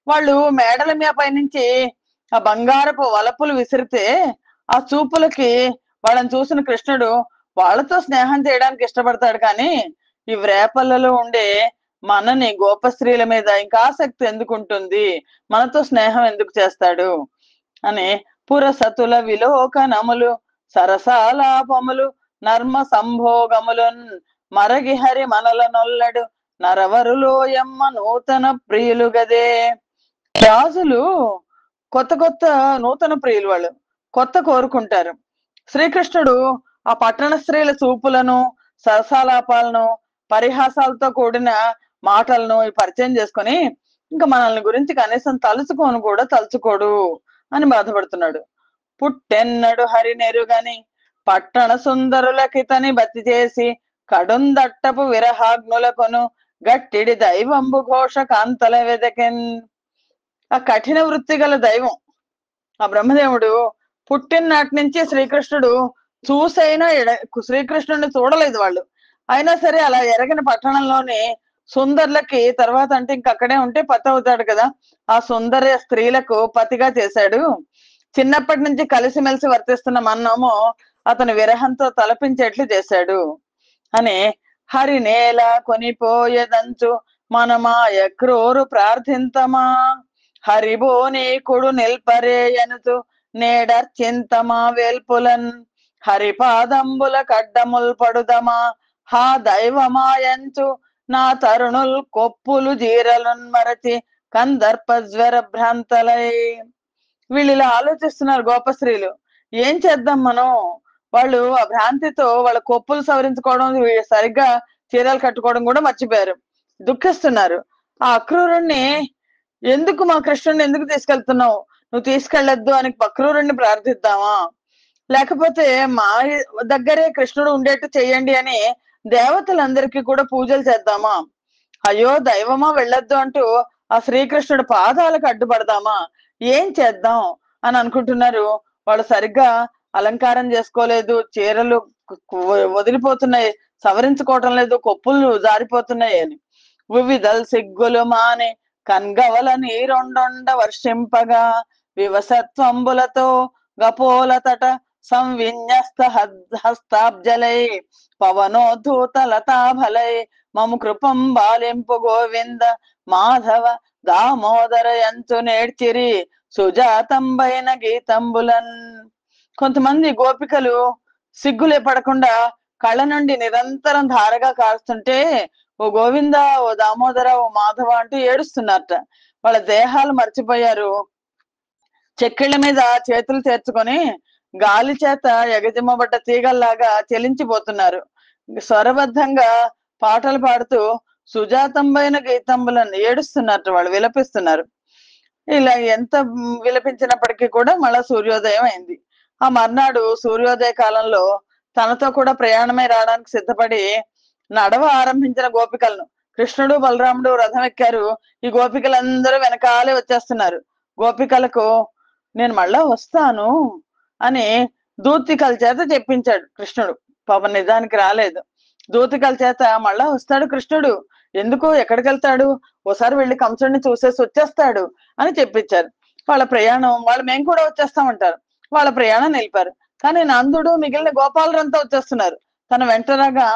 Speaker 1: వాళ్ళు మేడల మీద పైనుంచి ఆ బంగారపు వలపులు విసిరితే ఆ చూపులకి వాళ్ళని చూసిన కృష్ణుడు వాళ్ళతో స్నేహం చేయడానికి ఇష్టపడతాడు, కానీ ఈ వ్రేపల్లలో ఉండే మనని గోప స్త్రీల మీద ఇంకా ఆసక్తి ఎందుకుంటుంది, మనతో స్నేహం ఎందుకు చేస్తాడు అని పురసతుల విలోకనములు సరసాలాపములు నర్మ సంభోగములున్ మరగి హరి మనల నొల్లడు నరవరులోయమ్మ నూతన ప్రియులు గదే. రాజులు కొత్త నూతన ప్రియులు, వాళ్ళు కొత్త కోరుకుంటారు. శ్రీకృష్ణుడు ఆ పట్టణ స్త్రీల చూపులను, సరసాలాపాలను, పరిహాసాలతో కూడిన మాటలను పరిచయం చేసుకొని ఇంకా మనల్ని గురించి కనీసం తలుచుకోడు అని బాధపడుతున్నాడు. పుట్టెన్నడు హరినెరుగని పట్టణ సుందరులకితని బతి చేసి కడుందట్టపు విరహాగ్నులకొను గట్టిడి దైవంబు ఘోష కాంతల వెదకెన్. ఆ కఠిన వృత్తి గల దైవం ఆ బ్రహ్మదేవుడు పుట్టిన నాటి నుంచి శ్రీకృష్ణుడు చూసైనా శ్రీకృష్ణుడిని చూడలేదు వాళ్ళు. అయినా సరే అలా ఎరగిన పట్టణంలోని సుందరులకి తర్వాత అంటే ఇంకక్కడే ఉంటే పతి అవుతాడు కదా, ఆ సుందర స్త్రీలకు పతిగా చేశాడు. చిన్నప్పటి నుంచి కలిసిమెలిసి వర్తిస్తున్న మన్నేమో అతను విరహంతో తలపించేట్లు చేశాడు అని హరి నేల కొనిపోయేదంచు మనమాయ క్రోరు ప్రార్థింతమా హరిబో నీకుడు నిల్పరేయనుచు నేడర్చింతమా వేల్పులన్ హరిపాదంబుల కడ్డముల్ పడుదమా హా దైవమాయంచు నా తరుణుల్ కొప్పులు జీరలున్ మరచి కందర్ప జ్వర భ్రాంతలై. వీళ్ళు ఇలా ఆలోచిస్తున్నారు గోపశ్రీలు. ఏం చేద్దాం మనం? వాళ్ళు ఆ భ్రాంతితో వాళ్ళ కొప్పులు సవరించుకోవడం, సరిగ్గా చీరలు కట్టుకోవడం కూడా మర్చిపోయారు. దుఃఖిస్తున్నారు. ఆ అక్రూరుణ్ణి ఎందుకు, మా కృష్ణుడిని ఎందుకు తీసుకెళ్తున్నావు, నువ్వు తీసుకెళ్లొద్దు అని అక్రూరుణ్ణి ప్రార్థిద్దామా, లేకపోతే మా దగ్గరే కృష్ణుడు ఉండేట్టు చెయ్యండి అని దేవతలందరికీ కూడా పూజలు చేద్దామా, అయ్యో దైవమా వెళ్ళొద్దు అంటూ ఆ శ్రీకృష్ణుడు పాదాలకు అడ్డుపడదామా, ఏం చేద్దాం అని అనుకుంటున్నారు. వాళ్ళు సరిగ్గా అలంకారం చేసుకోలేదు, చీరలు వదిలిపోతున్నాయి, సవరించుకోవటం లేదు, కొప్పులు జారిపోతున్నాయి అని. వివిధల్ సిగ్గులు మాని కన్గవల నీరొండొండ వర్షింపగా వివసత్వంబులతో గపోలతట సంవిన్యస్త హస్తాబ్జలై పవనోద్ధూత లతాభలై మము కృపం బాలింపు గోవింద మాధవ దామోదర యంచు నేడ్చిరి సుజాతంబైన గీతంబులన్. కొంతమంది గోపికలు సిగ్గులే పడకుండా కళ్ళ నుండి నిరంతరం ధారగా కారుస్తుంటే ఓ గోవింద, ఓ దామోదర, ఓ మాధవ అంటూ ఏడుస్తున్నారట. వాళ్ళ దేహాలు మర్చిపోయారు. చెక్కిళ్ళ మీద చేతులు చేర్చుకొని గాలి చేత ఎగజిమ్మబడ్డ తీగల్లాగా చెలించిపోతున్నారు. స్వరబద్ధంగా పాటలు పాడుతూ సుజాతంబైన గీతంబులను ఏడుస్తున్నట్టు వాళ్ళు విలపిస్తున్నారు. ఇలా ఎంత విలపించినప్పటికీ కూడా మళ్ళా సూర్యోదయం అయింది. ఆ మర్నాడు సూర్యోదయ కాలంలో తనతో కూడా ప్రయాణమై రావడానికి సిద్ధపడి నడవ ఆరంభించిన గోపికలను కృష్ణుడు బలరాముడు రథం ఎక్కారు. ఈ గోపికలందరూ వెనకాలే వచ్చేస్తున్నారు. గోపికలకు నేను మళ్ళా వస్తాను అని దూతికల చేత చెప్పించాడు కృష్ణుడు. పాపం నిజానికి రాలేదు. దూతికల చేత మళ్ళా వస్తాడు కృష్ణుడు, ఎందుకు, ఎక్కడికి వెళ్తాడు, ఓసారి వెళ్ళి కంసుడిని చూసేసి వచ్చేస్తాడు అని చెప్పించారు. వాళ్ళ ప్రయాణం, వాళ్ళు మేము కూడా వచ్చేస్తామంటారు. వాళ్ళ ప్రయాణం నిలిపారు. కానీ నందుడు మిగిలిన గోపాలురంతా వచ్చేస్తున్నారు. తన వెంటరాగా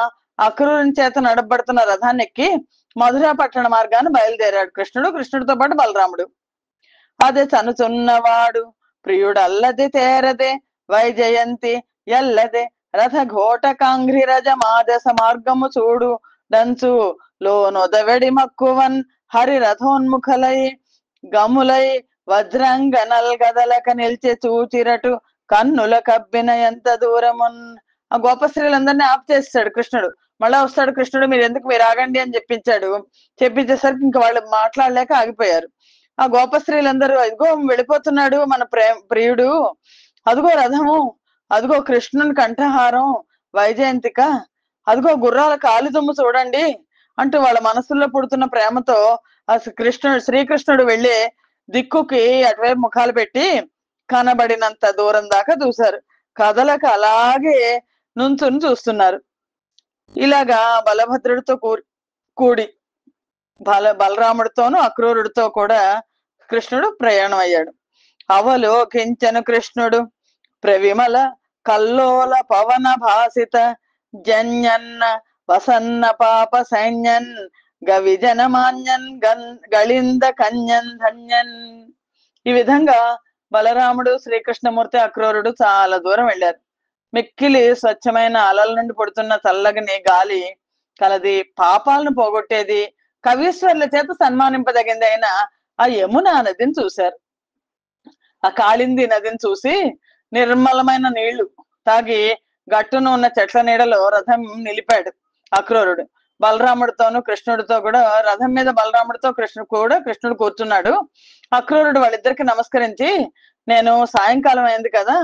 Speaker 1: అక్రూరుని చేత నడబడుతున్న రథాన్ని ఎక్కి మధురా పట్టణ మార్గాన్ని బయలుదేరాడు కృష్ణుడు, కృష్ణుడితో పాటు బలరాముడు. అదే తనుచున్నవాడు ప్రియుడల్లది తేరదే వైజయంతి ఎల్లదే రథ ఘోట కాంఘ్రిరజ మాదస మార్గము చూడు దంచు లోనొదవెడి మక్కువన్ హరి రథోన్ముఖలై గములై వజ్రంగ నల్గదలక నిల్చి చూచిరటు కన్నుల కబ్బిన ఎంత దూరమున్. ఆ గోపశ్రీలందరినీ ఆప్ చేస్తాడు కృష్ణుడు. మళ్ళా వస్తాడు కృష్ణుడు, మీరు ఆగండి అని చెప్పించేసరికి ఇంకా వాళ్ళు మాట్లాడలేక ఆగిపోయారు. ఆ గోపశ్రీలందరూ అదిగో వెళ్ళిపోతున్నాడు మన ప్రియుడు, అదిగో రథము, అదిగో కృష్ణుని కంఠహారం వైజయంతిక, అదిగో గుర్రాల కాలిదుమ్ము చూడండి అంటూ వాళ్ళ మనసుల్లో పుడుతున్న ప్రేమతో ఆ శ్రీకృష్ణుడు వెళ్ళే దిక్కుకి అటువైపు ముఖాలు పెట్టి కనబడినంత దూరం దాకా చూశారు. కథలకు అలాగే నుంచుని చూస్తున్నారు. ఇలాగా బలభద్రుడితో కూడి బలరాముడితోనూ అక్రూరుడితో కూడా కృష్ణుడు ప్రయాణం అయ్యాడు. అవలోకించను కృష్ణుడు ప్రవిమల కల్లోల పవన భాసిత జన్యన్న వసన్న పాప సైన్యన్ గవిజనమాన్యన్ గళింద కన్యన్ ధన్యన్. ఈ విధంగా బలరాముడు, శ్రీకృష్ణమూర్తి, అక్రూరుడు చాలా దూరం వెళ్ళారు. మిక్కిలి స్వచ్ఛమైన అలల నుండి పుడుతున్న చల్లగని గాలి కలది, పాపాలను పోగొట్టేది, కవీశ్వర్ల చేత సన్మానింపదగింది అయిన ఆ యమునా నదిని చూశారు. ఆ కాళింది నదిని చూసి నిర్మలమైన నీళ్లు తాగి గట్టును ఉన్న చెట్ల నీడలో రథం నిలిపాడు అక్రూరుడు. బలరాముడితోనూ కృష్ణుడితో కూడా రథం మీద బలరాముడితో కృష్ణుడు కూర్చున్నాడు. అక్రూరుడు వాళ్ళిద్దరికి నమస్కరించి నేను సాయంకాలం అయింది కదా,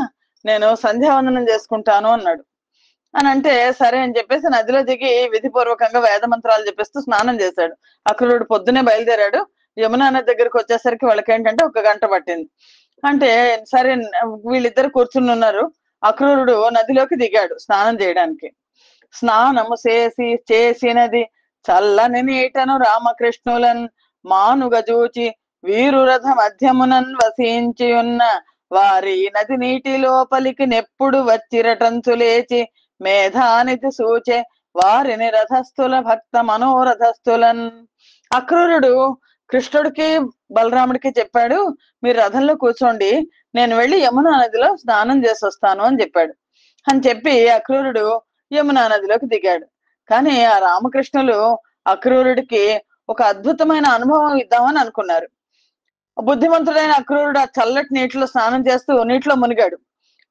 Speaker 1: నేను సంధ్యావందనం చేసుకుంటాను అన్నాడు. అని అంటే సరే అని చెప్పేసి నదిలో దిగి విధిపూర్వకంగా వేద మంత్రాలు చెప్పేస్తూ స్నానం చేశాడు. అక్రూరుడు పొద్దునే బయలుదేరాడు. యమునా నది దగ్గరికి వచ్చేసరికి వాళ్ళకి ఏంటంటే 1 గంట పట్టింది. అంటే సరే వీళ్ళిద్దరు కూర్చుని ఉన్నారు. అక్రూరుడు నదిలోకి దిగాడు స్నానం చేయడానికి. స్నానము చేసినది చల్లని నీటను రామకృష్ణులన్ మానుగ జూచి వీరు రథ మధ్యమునన్ వసించి ఉన్న వారి నది నీటి లోపలికి నెప్పుడు వచ్చిరటంచు లేచి మేధానితి సూచే వారిని రథస్థుల భక్త మనోరథస్థులన్. అక్రూరుడు కృష్ణుడికి బలరాముడికి చెప్పాడు, మీరు రథంలో కూర్చోండి, నేను వెళ్ళి యమునా నదిలో స్నానం చేసి వస్తాను అని చెప్పాడు. అని చెప్పి అక్రూరుడు యమునా నదిలోకి దిగాడు. కానీ ఆ రామకృష్ణులు అక్రూరుడికి ఒక అద్భుతమైన అనుభవం ఇద్దామని అనుకున్నారు. బుద్ధిమంతుడైన అక్రూరుడు ఆ చల్లటి నీటిలో స్నానం చేస్తూ నీటిలో మునిగాడు.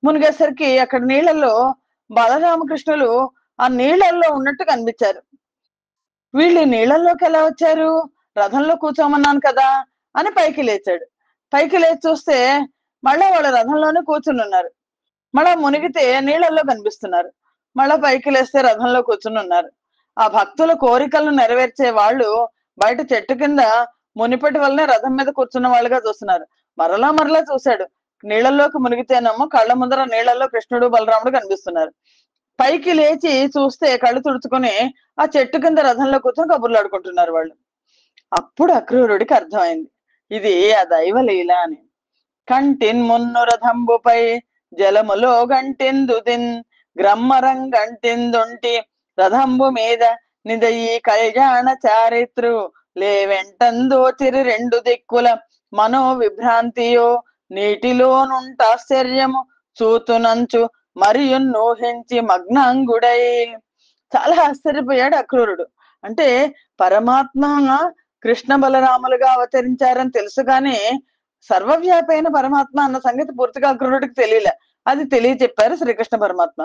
Speaker 1: మునిగేసరికి అక్కడ నీళ్లలో బలరామకృష్ణులు ఆ నీళ్లలో ఉన్నట్టు కనిపించారు. వీళ్ళు ఈ నీళ్లలోకి ఎలా వచ్చారు, రథంలో కూర్చోమన్నాను కదా అని పైకి లేచాడు. పైకి లేచి చూస్తే మళ్ళా వాళ్ళ రథంలోనే కూర్చుని ఉన్నారు. మళ్ళా మునిగితే నీళ్లలో కనిపిస్తున్నారు. మళ్ళా పైకి లేస్తే రథంలో కూర్చుని ఉన్నారు. ఆ భక్తుల కోరికలను నెరవేర్చే వాళ్ళు బయట చెట్టు కింద మునిపటి వల్లనే రథం మీద కూర్చున్న వాళ్ళుగా చూస్తున్నారు. మరలా చూశాడు. నీళ్లలోకి మునిగితేనేమో కళ్ళ ముందర నీళ్లలో కృష్ణుడు బలరాముడు కనిపిస్తున్నారు. పైకి లేచి చూస్తే కళ్ళు తుడుచుకొని ఆ చెట్టు కింద రథంలో కూర్చొని కబుర్లు ఆడుకుంటున్నారు వాళ్ళు. అప్పుడు అక్రూరుడికి అర్థమైంది, ఇది ఆ దైవలీల అని. కంటిన్ మున్ను రథంబుపై జలములో గంటిందుదిన్ గ్రమ్మరంగంటిందుంటి రథంబు మీద నిదయి కళ్యాణ చారిత్రు లేవెంటందోచిరి రెండు దిక్కుల మనో విభ్రాంతియో నీటిలోనుంటాశ్చర్యము చూతునంచు మరియు నూహించి మగ్నాంగుడై. చాలా ఆశ్చర్యపోయాడు అక్రూరుడు. అంటే పరమాత్మ కృష్ణ బలరాములుగా అవతరించారని తెలుసు కానీ సర్వవ్యాపి అయిన పరమాత్మ అన్న సంగతి పూర్తిగా అక్రూరుడికి తెలియలే. అది తెలియచెప్పారు శ్రీకృష్ణ పరమాత్మ.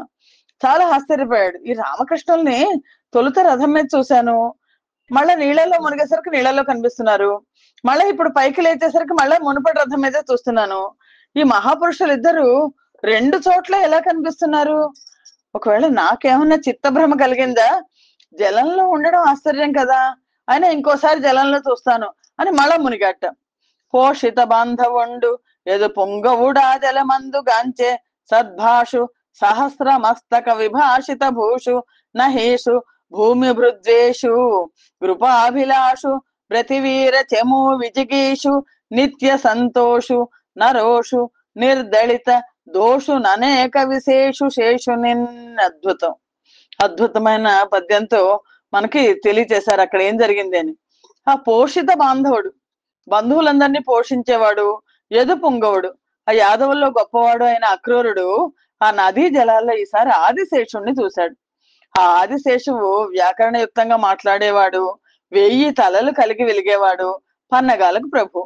Speaker 1: చాలా ఆశ్చర్యపోయాడు. ఈ రామకృష్ణుల్ని తొలుత రథం మీద చూశాను, మళ్ళా నీళ్ళలో మునిగేసరికి నీళ్ళలో కనిపిస్తున్నారు, మళ్ళీ ఇప్పుడు పైకి లేచేసరికి మళ్ళీ మునుపటి రథం మీదే చూస్తున్నాను. ఈ మహాపురుషులు ఇద్దరు రెండు చోట్ల ఎలా కనిపిస్తున్నారు? ఒకవేళ నాకేమన్నా చిత్తభ్రమ కలిగిందా? జలంలో ఉండడం ఆశ్చర్యం కదా, అయినా ఇంకోసారి జలంలో చూస్తాను అని మళ్ళా మునిగట్ట. పోషిత బాంధవుండు ఎదు పొంగవుడా జలమందు గాంచే సద్భాషు సహస్ర మస్తక విభాషిత భూషు నహేషు భూమి భృద్వేషు కృపాభిలాషు ప్రతివీర చెము విజిగీషు నిత్య సంతోషు నరోషు నిర్దళిత దోషు ననేక విశేషు శేషు అద్భుతం. అద్భుతమైన పద్యంతో మనకి తెలియచేశారు అక్కడ ఏం జరిగింది అని. ఆ పోషిత బాంధవుడు, బంధువులందరినీ పోషించేవాడు, యదు పొంగవుడు, ఆ యాదవుల్లో గొప్పవాడు అయిన అక్రూరుడు ఆ నదీ జలాల్లో ఈసారి ఆదిశేషుణ్ణి చూశాడు. ఆ ఆదిశేషువు వ్యాకరణయుక్తంగా మాట్లాడేవాడు, 1000 తలలు కలిగి వెలిగేవాడు, పన్నగాలకు ప్రభు,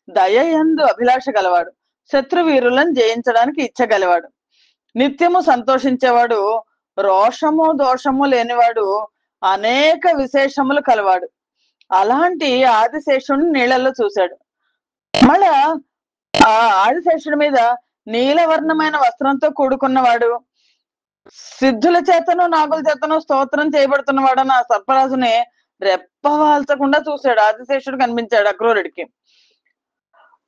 Speaker 1: దయయందు అభిలాష గలవాడు, శత్రువీరులను జయించడానికి ఇచ్చగలవాడు, నిత్యము సంతోషించేవాడు, రోషము దోషము లేనివాడు, అనేక విశేషములు కలవాడు. అలాంటి ఆదిశేషుడిని నీళ్ళల్లో చూశాడు. మళ్ళా ఆ ఆదిశేషుడి మీద నీలవర్ణమైన వస్త్రంతో కూడుకున్నవాడు, సిద్ధుల చేతను నాగుల చేతను స్తోత్రం చేయబడుతున్నవాడు ఆ సర్పరాజుని రెప్పవాల్చకుండా చూశాడు. ఆదిశేషుడు కనిపించాడు అక్రూరుడికి.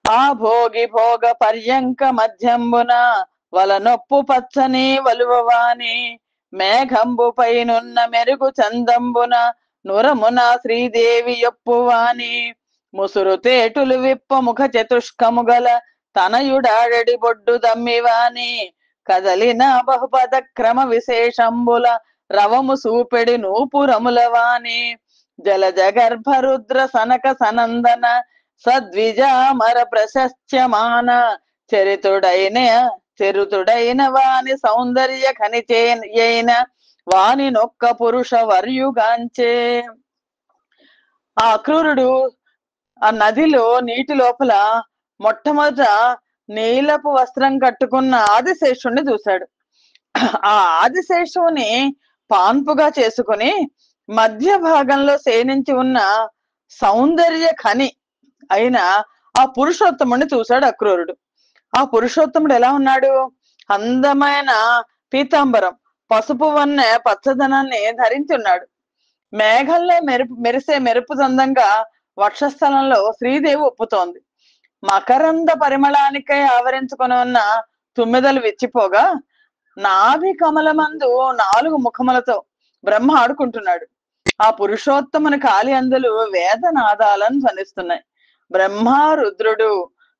Speaker 1: ఆ భోగి భోగ పర్యంక మధ్యంబున వలనొప్పు పచ్చని వలువవాని మేఘంబు పైనున్న మెరుగు చందంబున నురమున శ్రీదేవి యొప్పువాని ముసురు తేటులు విప్ప ముఖ చతుష్కము గల తనయుడాడడి బొడ్డు దమ్మివాని కదలిన బహుపద క్రమ విశేషంబుల రవము సూపెడి నూపురములవాని జలజ గర్భరుద్ర సనక సనందన సద్విజామర ప్రశస్త్యమాన చరితుడైన వాని సౌందర్య ఖనిచేయైన వాని నొక్క పురుష వర్యుగాంచే. ఆ అక్రూరుడు ఆ నదిలో నీటి లోపల మొట్టమొదట నీలపు వస్త్రం కట్టుకున్న ఆదిశేషుణ్ణి చూశాడు. ఆ ఆదిశేషుని పాన్పుగా చేసుకుని మధ్య భాగంలో శయనించి ఉన్న సౌందర్య ఖని అయిన ఆ పురుషోత్తముడిని చూశాడు అక్రూరుడు. ఆ పురుషోత్తముడు ఎలా ఉన్నాడు? అందమైన పీతాంబరం, పసుపు వన్నె పచ్చదనాన్ని ధరించి ఉన్నాడు. మేఘంలో మెరిసే మెరుపు చందంగా వక్షస్థలంలో శ్రీదేవి ఒప్పుతోంది. మకరంద పరిమళానికై ఆవరించుకొని ఉన్న తుమ్మెదలు విచ్చిపోగా నాభి కమలమందు 4 ముఖములతో బ్రహ్మ ఆడుకుంటున్నాడు. ఆ పురుషోత్తముని కాలి అందులు వేదనాదాలను ధ్వనిస్తున్నాయి. బ్రహ్మ రుద్రుడు,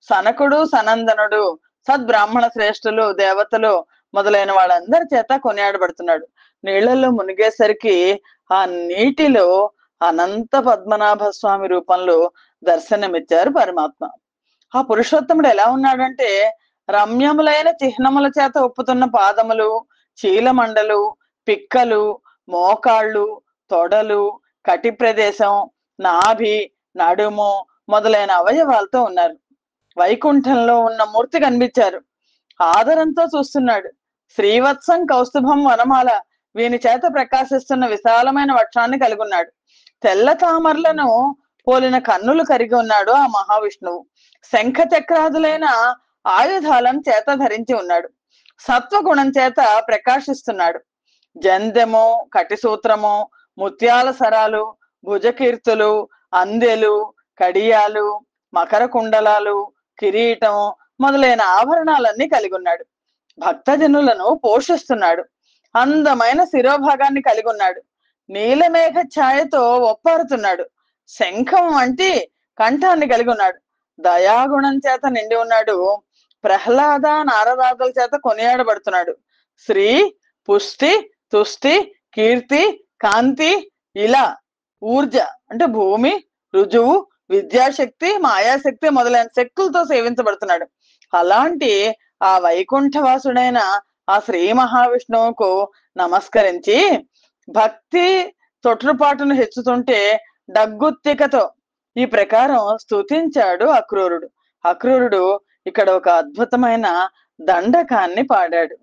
Speaker 1: సనకుడు సనందనుడు, సద్బ్రాహ్మణ శ్రేష్ఠులు, దేవతలు మొదలైన వాళ్ళందరి చేత కొనియాడబడుతున్నాడు. నీళ్లలో మునిగేసరికి ఆ నీటిలో అనంత పద్మనాభ స్వామి రూపంలో దర్శనమిచ్చారు పరమాత్మ. ఆ పురుషోత్తముడు ఎలా ఉన్నాడంటే రమ్యములైన చిహ్నముల చేత ఒప్పుతున్న పాదములు, చీలమండలు, పిక్కలు, మోకాళ్ళు, తొడలు, కటి ప్రదేశం, నాభి, నడుము మొదలైన అవయవాలతో ఉన్నారు. వైకుంఠంలో ఉన్న మూర్తి కనిపించారు. ఆదరంతో చూస్తున్నాడు. శ్రీవత్సం కౌస్తుభం వనమాల వీని చేత ప్రకాశిస్తున్న విశాలమైన వక్షాన్ని కలిగి ఉన్నాడు. తెల్ల తామరలను పోలిన కన్నులు కరిగి ఉన్నాడు ఆ మహావిష్ణువు. శంఖ చక్రాదులైన ఆయుధాలను చేత ధరించి ఉన్నాడు. సత్వగుణం చేత ప్రకాశిస్తున్నాడు. జందెము, కటిసూత్రము, ముత్యాల సరాలు, భుజకీర్తులు, అందెలు, కడియాలు, మకర కుండలాలు, కిరీటం మొదలైన ఆభరణాలన్నీ కలిగి ఉన్నాడు. భక్తజనులను పోషిస్తున్నాడు. అందమైన శిరోభాగాన్ని కలిగి ఉన్నాడు. నీలమేఘ ఛాయతో ఒప్పారుతున్నాడు. శంఖం వంటి కంఠాన్ని కలిగి ఉన్నాడు. దయాగుణం చేత నిండి ఉన్నాడు. ప్రహ్లాద, నారదాదుల చేత కొనియాడబడుతున్నాడు. శ్రీ, పుష్టి, తుష్టి, కీర్తి, కాంతి, ఇలా ఊర్జ అంటే భూమి, రుజువు, విద్యాశక్తి, మాయాశక్తి మొదలైన శక్తులతో సేవించబడుతున్నాడు. అలాంటి ఆ వైకుంఠవాసుడైన ఆ శ్రీ మహావిష్ణువుకు నమస్కరించి భక్తి తొట్రుపాటును హెచ్చుతుంటే డగ్గుత్తికతో ఈ ప్రకారం స్తుతించాడు అక్రూరుడు. అక్రూరుడు ఇక్కడ ఒక అద్భుతమైన దండకాన్ని పాడాడు.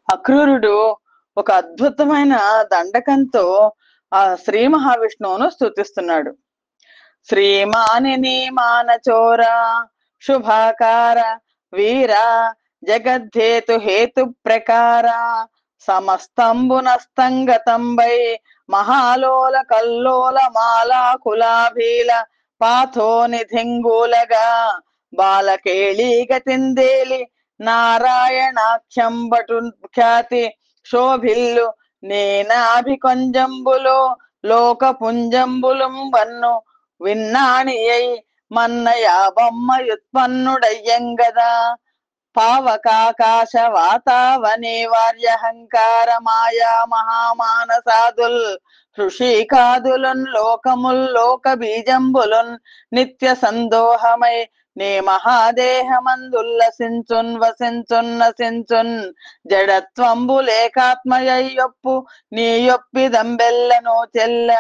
Speaker 1: అక్రూరుడు ఒక అద్భుతమైన దండకంతో ఆ శ్రీ మహావిష్ణువును స్తుతిస్తున్నాడు. శ్రీమానిని మానచోర శుభాకార వీర జగద్ధేతు హేతు ప్రకార సమస్తంబునస్తంగతంబై మహాలోల కల్లోల మాలా కులాభీల పాథో నిధింగూలగా బాలకేళీగ తిందేలి నారాయణాఖ్యంబటు ఖ్యాతి శోభిల్లు నేనాభికొంజంబులో లోక పుంజంబులం వన్ను విన్నాణియై మన్నయా బొమ్మయుత్పన్నుడయ్యంగదా పావకాకాశ వాతావనే వార్యహంకార మాయా మహామానసాదుల్ హృషికాదులున్ లోకముల్ లోక బీజంబులున్ నిత్య సందోహమై నీ మహాదేహమందుల్లసించున్ వసించున్ నసించున్ జడత్వంబులేకాత్మయొప్పు నీ యొప్పిదంబెల్లను చెల్ల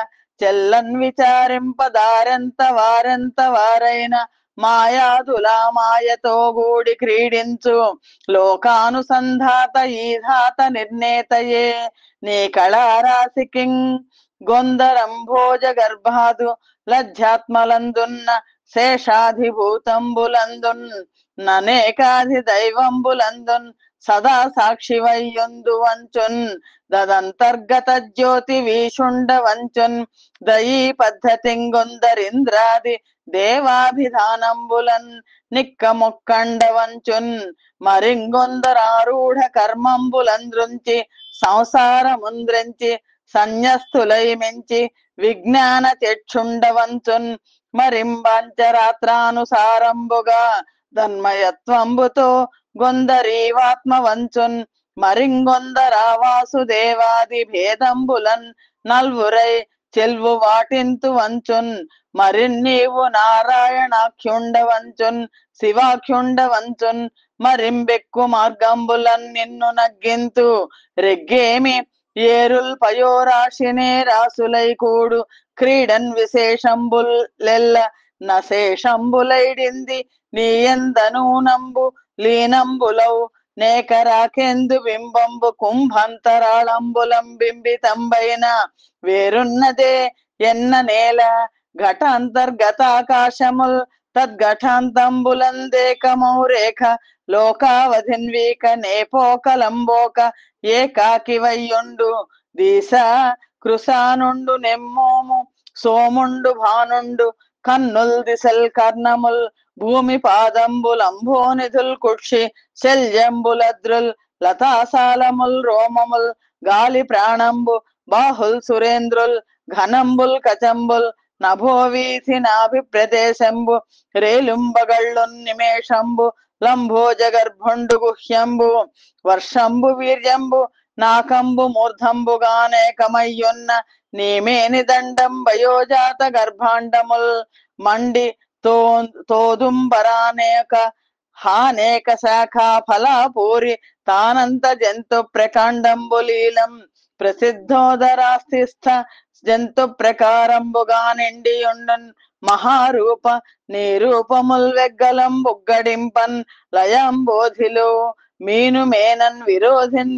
Speaker 1: చెల్లన్ విచారింపదారెంత వారెంత వారైన మాయాదులా మాయతో గూడి క్రీడించు లోకానుసంధాత ఈ ధాత నిర్ణేతయే నీ కళారాశికిం గొందరంభోజ గర్భాదు లజ్జాత్మలందున్న శేషాధిభూతంబులందున్ ననేకాధి దైవంబులందున్ సదా సాక్షి వయ్యుందు వంచున్ దదంతర్గత జ్యోతి వీషుండ వంచున్ దయీ పద్ధతింగొందరింద్రాది దేవాభిధానంబులన్ నిక్కమొక్కండ వంచున్ మరింగొందరారూఢ కర్మంబులంద్రుంచి సంసారముంద్రించి సన్యస్తులై మించి విజ్ఞాన చక్షుండవంచున్ మరింబాంచరాత్రానుసారంబుగా తన్మయత్వంబుతో గొందరీవాత్మ వంచున్ మరింగొందరా వాసుదేవాది భేదంబులన్ నల్వురై చెల్వు వాటింతు వంచున్ మరిన్నీవు నారాయణాఖ్యుండ వంచున్ శివాఖ్యుండ వంచున్ మరింబెక్కు మార్గంబులన్ నిన్ను నగ్గింతు రెగ్గేమి ఏరుల్ పయోరాశినే రాసులై కూడు క్రీడన్ విశేషంబుల్ లెల్ల నశేషంబులైడింది నీయందనూనంబు లీనంబులౌ నేకరాకెందు బింబంబు కుంభంతరాళంబులం బింబితంబైన వేరున్నదే ఎన్న నేల ఘట అంతర్గతాకాశముల్ తద్ఘటాంతంబులందేకమౌరేఖ లోకావధిన్వీక నేపోకలంబోక ఏకాకి వయ్యుండు దీశ కృసానుండు నెమ్మోము సోముండు భానుండు కన్నుల్ దిశల్ కర్ణముల్ భూమి పాదంబులంభోనిధుల్ కుక్షి శల్యంబులద్రుల్ లతాసాలముల్ రోమముల్ గాలి ప్రాణంబు బాహుల్ సురేంద్రుల్ ఘనంబుల్ కచంబుల్ నభోవీధి నాభి ప్రదేశంబు రేలుంబగళ్ళున్ నిమేషంబు లంబోజగర్భండు గుహ్యంబు వర్షంబు వీర్యంబు నాకంబు మూర్ధంబుగానేకమయ్యున్న నీమేని దండం వయోజాత గర్భాండముల్ మండి తోదుంబరానేక హానేక శాఖా ఫలాపూరి తానంత జంతు ప్రకాండంబులీలం ప్రసిద్ధోదరాస్థిస్థ జంతు ప్రకారంబుగా నిండియుండున్ మహారూప నీరూపముల్ వెగ్గలం బుగ్గడింపన్ లయంబోధిలో మీను మేనన్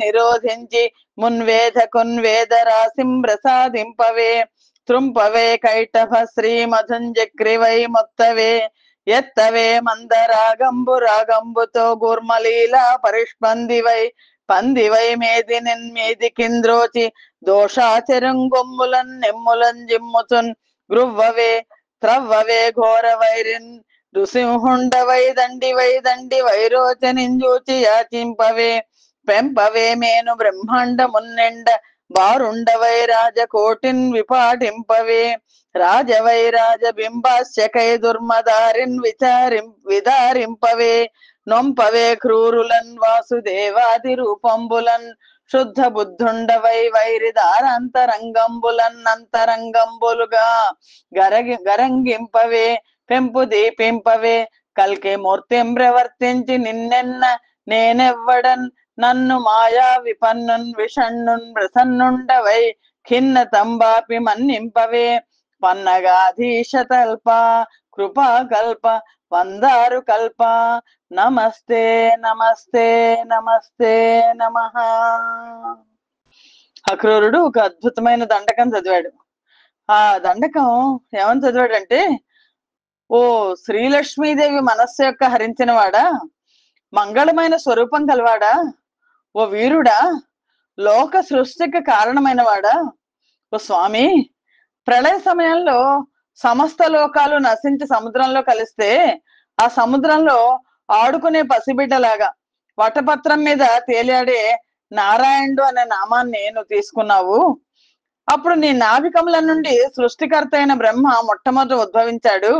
Speaker 1: నిరోధించి మున్వేదకున్ వేదరాశిం ప్రసాదింపవే త్రుంపవే కైటభ శ్రీమధుంజక్రివై మొత్తవే ఎత్తవే రాగంబుతో గూర్మలీలా పందివై మేది కింద్రోచి దోషాచరంగొమ్ములన్ నెమ్ములన్ జిమ్ముతున్ గృవ్వవే త్రవ్వవే ఘోర వైరిన్ నృసింహుండవై దండి వైరోచనింజూచి యాచింపవే పెంపవే మేను బ్రహ్మాండమున్నెండ బారుండవై రాజకోటిన్ విపాటింపవే రాజవై రాజబింబాస్యకై దుర్మదారిన్ విదారింపవే నొంపవే క్రూరులన్ వాసుదేవాది రూపంబులన్ శుద్ధ బుద్ధుండవై వైరిదారాంతరంగంబులన్ అంతరంగంబులుగా గరంగింపవే పెంపు దీపింపవే కల్కి మూర్తిం ప్రవర్తించి నిన్నెన్న నేనెవ్వడన్ నన్ను మాయా విపన్నున్ విషణ్ణున్ ప్రసన్నుండవై ఖిన్న తంబాపి మన్నింపవే పన్నగాధీశతల్ప కృపాకల్ప వందారు కల్ప నమస్తే నమస్తే నమస్తే నమః. అక్రూరుడు ఒక అద్భుతమైన దండకం చదివాడు. ఆ దండకం ఏమని చదివాడంటే, ఓ శ్రీలక్ష్మీదేవి మనస్సు యొక్క హరించిన వాడా, మంగళమైన స్వరూపం కలవాడా, ఓ వీరుడా, లోక సృష్టికి కారణమైన వాడా, ఓ స్వామి, ప్రళయ సమయంలో సమస్త లోకాలు నశించి సముద్రంలో కలిస్తే ఆ సముద్రంలో ఆడుకునే పసిబిడ్డలాగా వటపత్రం మీద తేలియాడే నారాయణుడు అనే నామాన్ని నువ్వు తీసుకున్నావు. అప్పుడు నీ నాభికముల నుండి సృష్టికర్త అయిన బ్రహ్మ మొట్టమొదట ఉద్భవించాడు.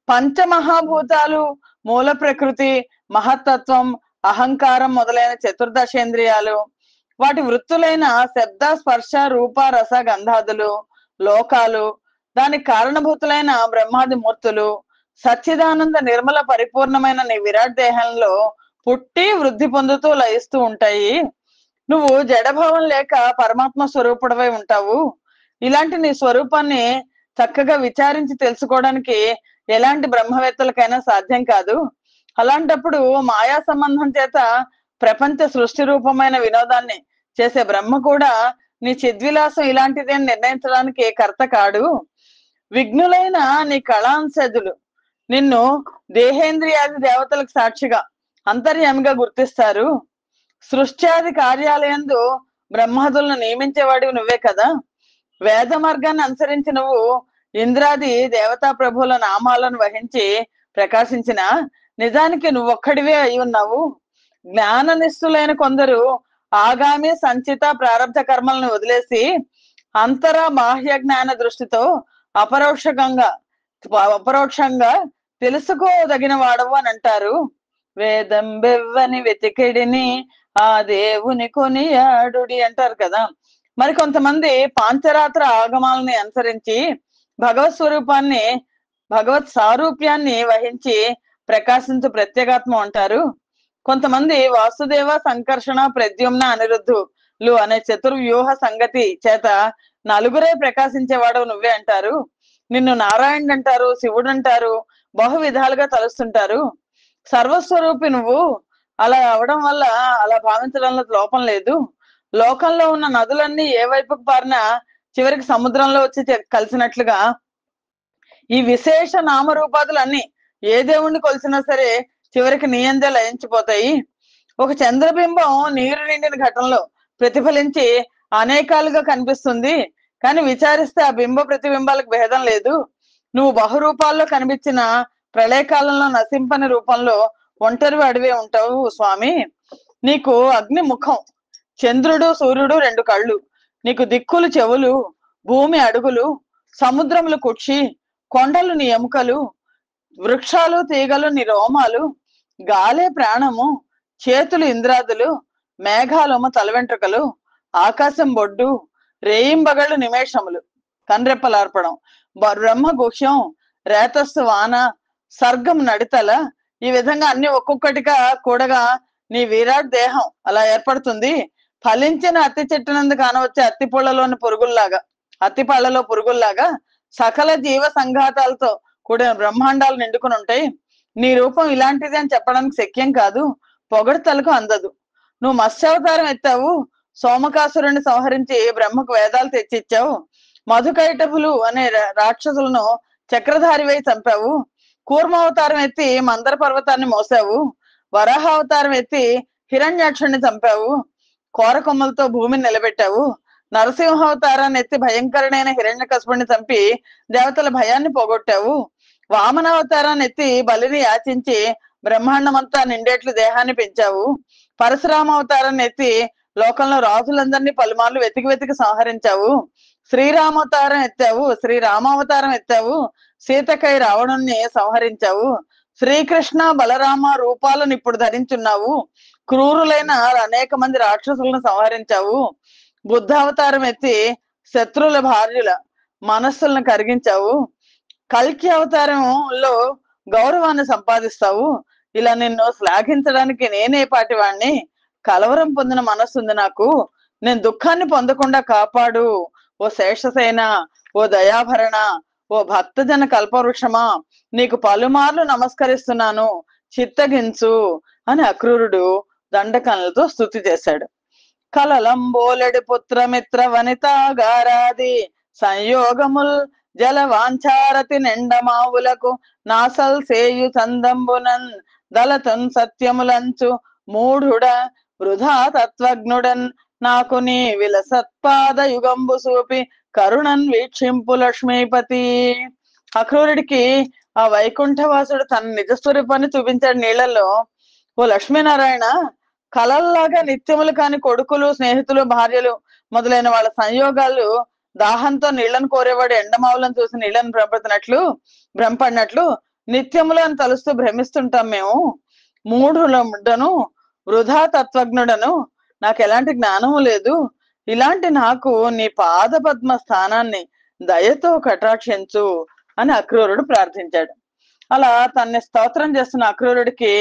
Speaker 1: పంచమహాభూతాలు, మూల ప్రకృతి, మహత్తత్వం, అహంకారం మొదలైన చతుర్దశేంద్రియాలు, వాటి వృత్తులైన శబ్ద స్పర్శ రూప రస గంధాదులు, లోకాలు, దానికి కారణభూతులైన బ్రహ్మాది మూర్తులు, సచ్చిదానంద నిర్మల పరిపూర్ణమైన నీ విరాట్ దేహంలో పుట్టి వృద్ధి పొందుతూ లయిస్తూ ఉంటాయి. నువ్వు జడభావం లేక పరమాత్మ స్వరూపుడవై ఉంటావు. ఇలాంటి నీ స్వరూపాన్ని చక్కగా విచారించి తెలుసుకోవడానికి ఎలాంటి బ్రహ్మవేత్తలకైనా సాధ్యం కాదు. అలాంటప్పుడు మాయా సంబంధం చేత ప్రపంచ సృష్టి రూపమైన వినోదాన్ని చేసే బ్రహ్మ కూడా నీ చిద్విలాసం ఇలాంటిదే నిర్ణయించడానికి కర్త కాడు. విఘ్నులైన నీ కళాంశజులు నిన్ను దేహేంద్రియాది దేవతలకు సాక్షిగా అంతర్యామిగా గుర్తిస్తారు. సృష్ట్యాది కార్యాలయందు బ్రహ్మాదులను నియమించేవాడివి నువ్వే కదా. వేద మార్గాన్ని అనుసరించి నువ్వు ఇంద్రాది దేవతా ప్రభువుల నామాలను వహించి ప్రకాశించిన నిజానికి నువ్వొక్కడివే అయి ఉన్నావు. జ్ఞాననిష్ఠులైన కొందరు ఆగామి సంచిత ప్రారంభ కర్మలను వదిలేసి అంతర బాహ్య జ్ఞాన దృష్టితో అపరోక్షంగా తెలుసుకోదగిన వాడవు అని అంటారు. వేదం బెవ్వని వెతికిడిని ఆ దేవుని కొనియాడుడి అంటారు కదా. మరి కొంతమంది పాంచరాత్ర ఆగమాలని అనుసరించి భగవత్ స్వరూపాన్ని, భగవత్ సారూప్యాన్ని వహించి ప్రకాశించు ప్రత్యేగాత్మ అంటారు. కొంతమంది వాసుదేవ సంకర్షణ ప్రద్యుమ్న అనిరుద్ధులు అనే చతుర్వ్యూహ సంగతి చేత నలుగురే ప్రకాశించేవాడు నువ్వే అంటారు. నిన్ను నారాయణుడు అంటారు, శివుడు అంటారు, బహు విధాలుగా తలుస్తుంటారు. సర్వస్వరూపి నువ్వు. అలా అవడం వల్ల అలా భావించడంలో లోపం లేదు. లోకంలో ఉన్న నదులన్నీ ఏ వైపుకు పారినా చివరికి సముద్రంలో వచ్చి కలిసినట్లుగా ఈ విశేష నామరూపాదులన్నీ ఏ దేవుణ్ణి కొలిసినా సరే చివరికి నీయందే లయించిపోతాయి. ఒక చంద్రబింబం నీరు నిండిన ఘటనలో ప్రతిఫలించి అనేకాలుగా కనిపిస్తుంది, కానీ విచారిస్తే ఆ బింబ ప్రతిబింబాలకు భేదం లేదు. నువ్వు బహురూపాల్లో కనిపించిన ప్రళయకాలంలో నశింపని రూపంలో ఒంటరి అడివే ఉంటావు స్వామి. నీకు అగ్ని ముఖం, చంద్రుడు సూర్యుడు రెండు కళ్ళు, నీకు దిక్కులు చెవులు, భూమి అడుగులు, సముద్రములు కుక్షి, కొండలు నీ ఎముకలు, వృక్షాలు తీగలు నీ రోమాలు, గాలే ప్రాణము, చేతులు ఇంద్రాదులు, మేఘాలోమ తల వెంట్రుకలు, ఆకాశం బొడ్డు, రేయింబగళ్ళు నిమేషములు కన్రెప్పలార్పడం, బ్రహ్మ గుహ్యం, రేతస్సు వాన, సర్గం నడితల, ఈ విధంగా అన్ని ఒక్కొక్కటిగా కూడగా నీ విరాట్ దేహం అలా ఏర్పడుతుంది. ఫలించిన అత్తి చెట్టునందు కానవచ్చే అత్తి పుళ్ళలోని పురుగుల్లాగా, అత్తి పళ్ళలో పురుగుల్లాగా సకల జీవ సంఘాతాలతో కూడిన బ్రహ్మాండాలు నిండుకుని ఉంటాయి. నీ రూపం ఇలాంటిది అని చెప్పడానికి శక్యం కాదు, పొగడ్తలకు అందదు. నువ్వు మత్స్యావతారం ఎత్తావు, సోమకాసురుణ్ణి సంహరించి బ్రహ్మకు వేదాలు తెచ్చిచ్చావు. మధుకైటభులు అనే రాక్షసులను చక్రధారివై చంపావు. కూర్మావతారం ఎత్తి మందర పర్వతాన్ని మోసావు. వరాహావతారం ఎత్తి హిరణ్యాక్షుణ్ణి చంపావు. కోరకొమ్మలతో భూమిని నిలబెట్టావు. నరసింహావతారాన్ని ఎత్తి భయంకరుడైన హిరణ్యకశిపుణ్ణి చంపి దేవతల భయాన్ని పోగొట్టావు. వామనావతారాన్ని ఎత్తి బలిని యాచించి బ్రహ్మాండమంతా నిండేట్లు దేహాన్ని పెంచావు. పరశురామావతారాన్ని ఎత్తి లోకంలో రాజులందరినీ పలుమార్లు వెతికి వెతికి సంహరించావు. శ్రీరామావతారం ఎత్తావు, శ్రీరామావతారం ఎత్తావు, సీతకై రావణుణ్ణి సంహరించావు. శ్రీకృష్ణ బలరామ రూపాలను ఇప్పుడు ధరించున్నావు. క్రూరులైన అనేక మంది రాక్షసులను సంహరించావు. బుద్ధావతారం ఎత్తి శత్రువుల భార్యుల మనస్సులను కరిగించావు. కల్కి అవతారంలో గౌరవాన్ని సంపాదిస్తావు. ఇలా నిన్ను శ్లాఘించడానికి నేనే పాటి వాణ్ణి. కలవరం పొందిన మనస్సుంది నాకు, నేను దుఃఖాన్ని పొందకుండా కాపాడు ఓ శేషసేన, ఓ దయాభరణ, ఓ భక్తజన కల్పవృక్షమా, నీకు పలుమార్లు నమస్కరిస్తున్నాను, చిత్తగించు అని అక్రూరుడు దండకనులతో స్తుతి చేశాడు. కలలంబోలెడి పుత్రమిత్ర వనితాగారాది సంయోగముల్ జలవాంఛారతి నిండమావులకు నాసల్ సేయు చందంబునన్ దళతన్ సత్యములంచు మూఢుడ వృధా తత్వజ్ఞుడన్ నాకు నీ విలసత్పాద యుగంబు సూపి కరుణన్ వీక్షింపు లక్ష్మీపతి. అక్రూరుడికి ఆ వైకుంఠవాసుడు తన నిజస్వరూపాన్ని చూపించాడు నీళ్లలో. ఓ లక్ష్మీనారాయణ, కలల్లాగా నిత్యములు కాని కొడుకులు, స్నేహితులు, భార్యలు మొదలైన వాళ్ళ సంయోగాలు దాహంతో నీళ్లను కోరేవాడు ఎండమావులను చూసి నీళ్లను భ్రమపడినట్లు నిత్యములు అని తలుస్తూ భ్రమిస్తుంటాం మేము. మూఢుడను, వృధా తత్వజ్ఞుడను, నాకు ఎలాంటి జ్ఞానము లేదు. ఇలాంటి నాకు నీ పాద పద్మ స్థానాన్ని దయతో కటాక్షించు అని అక్రూరుడు ప్రార్థించాడు. అలా తన్ని స్తోత్రం చేస్తున్న అక్రూరుడికి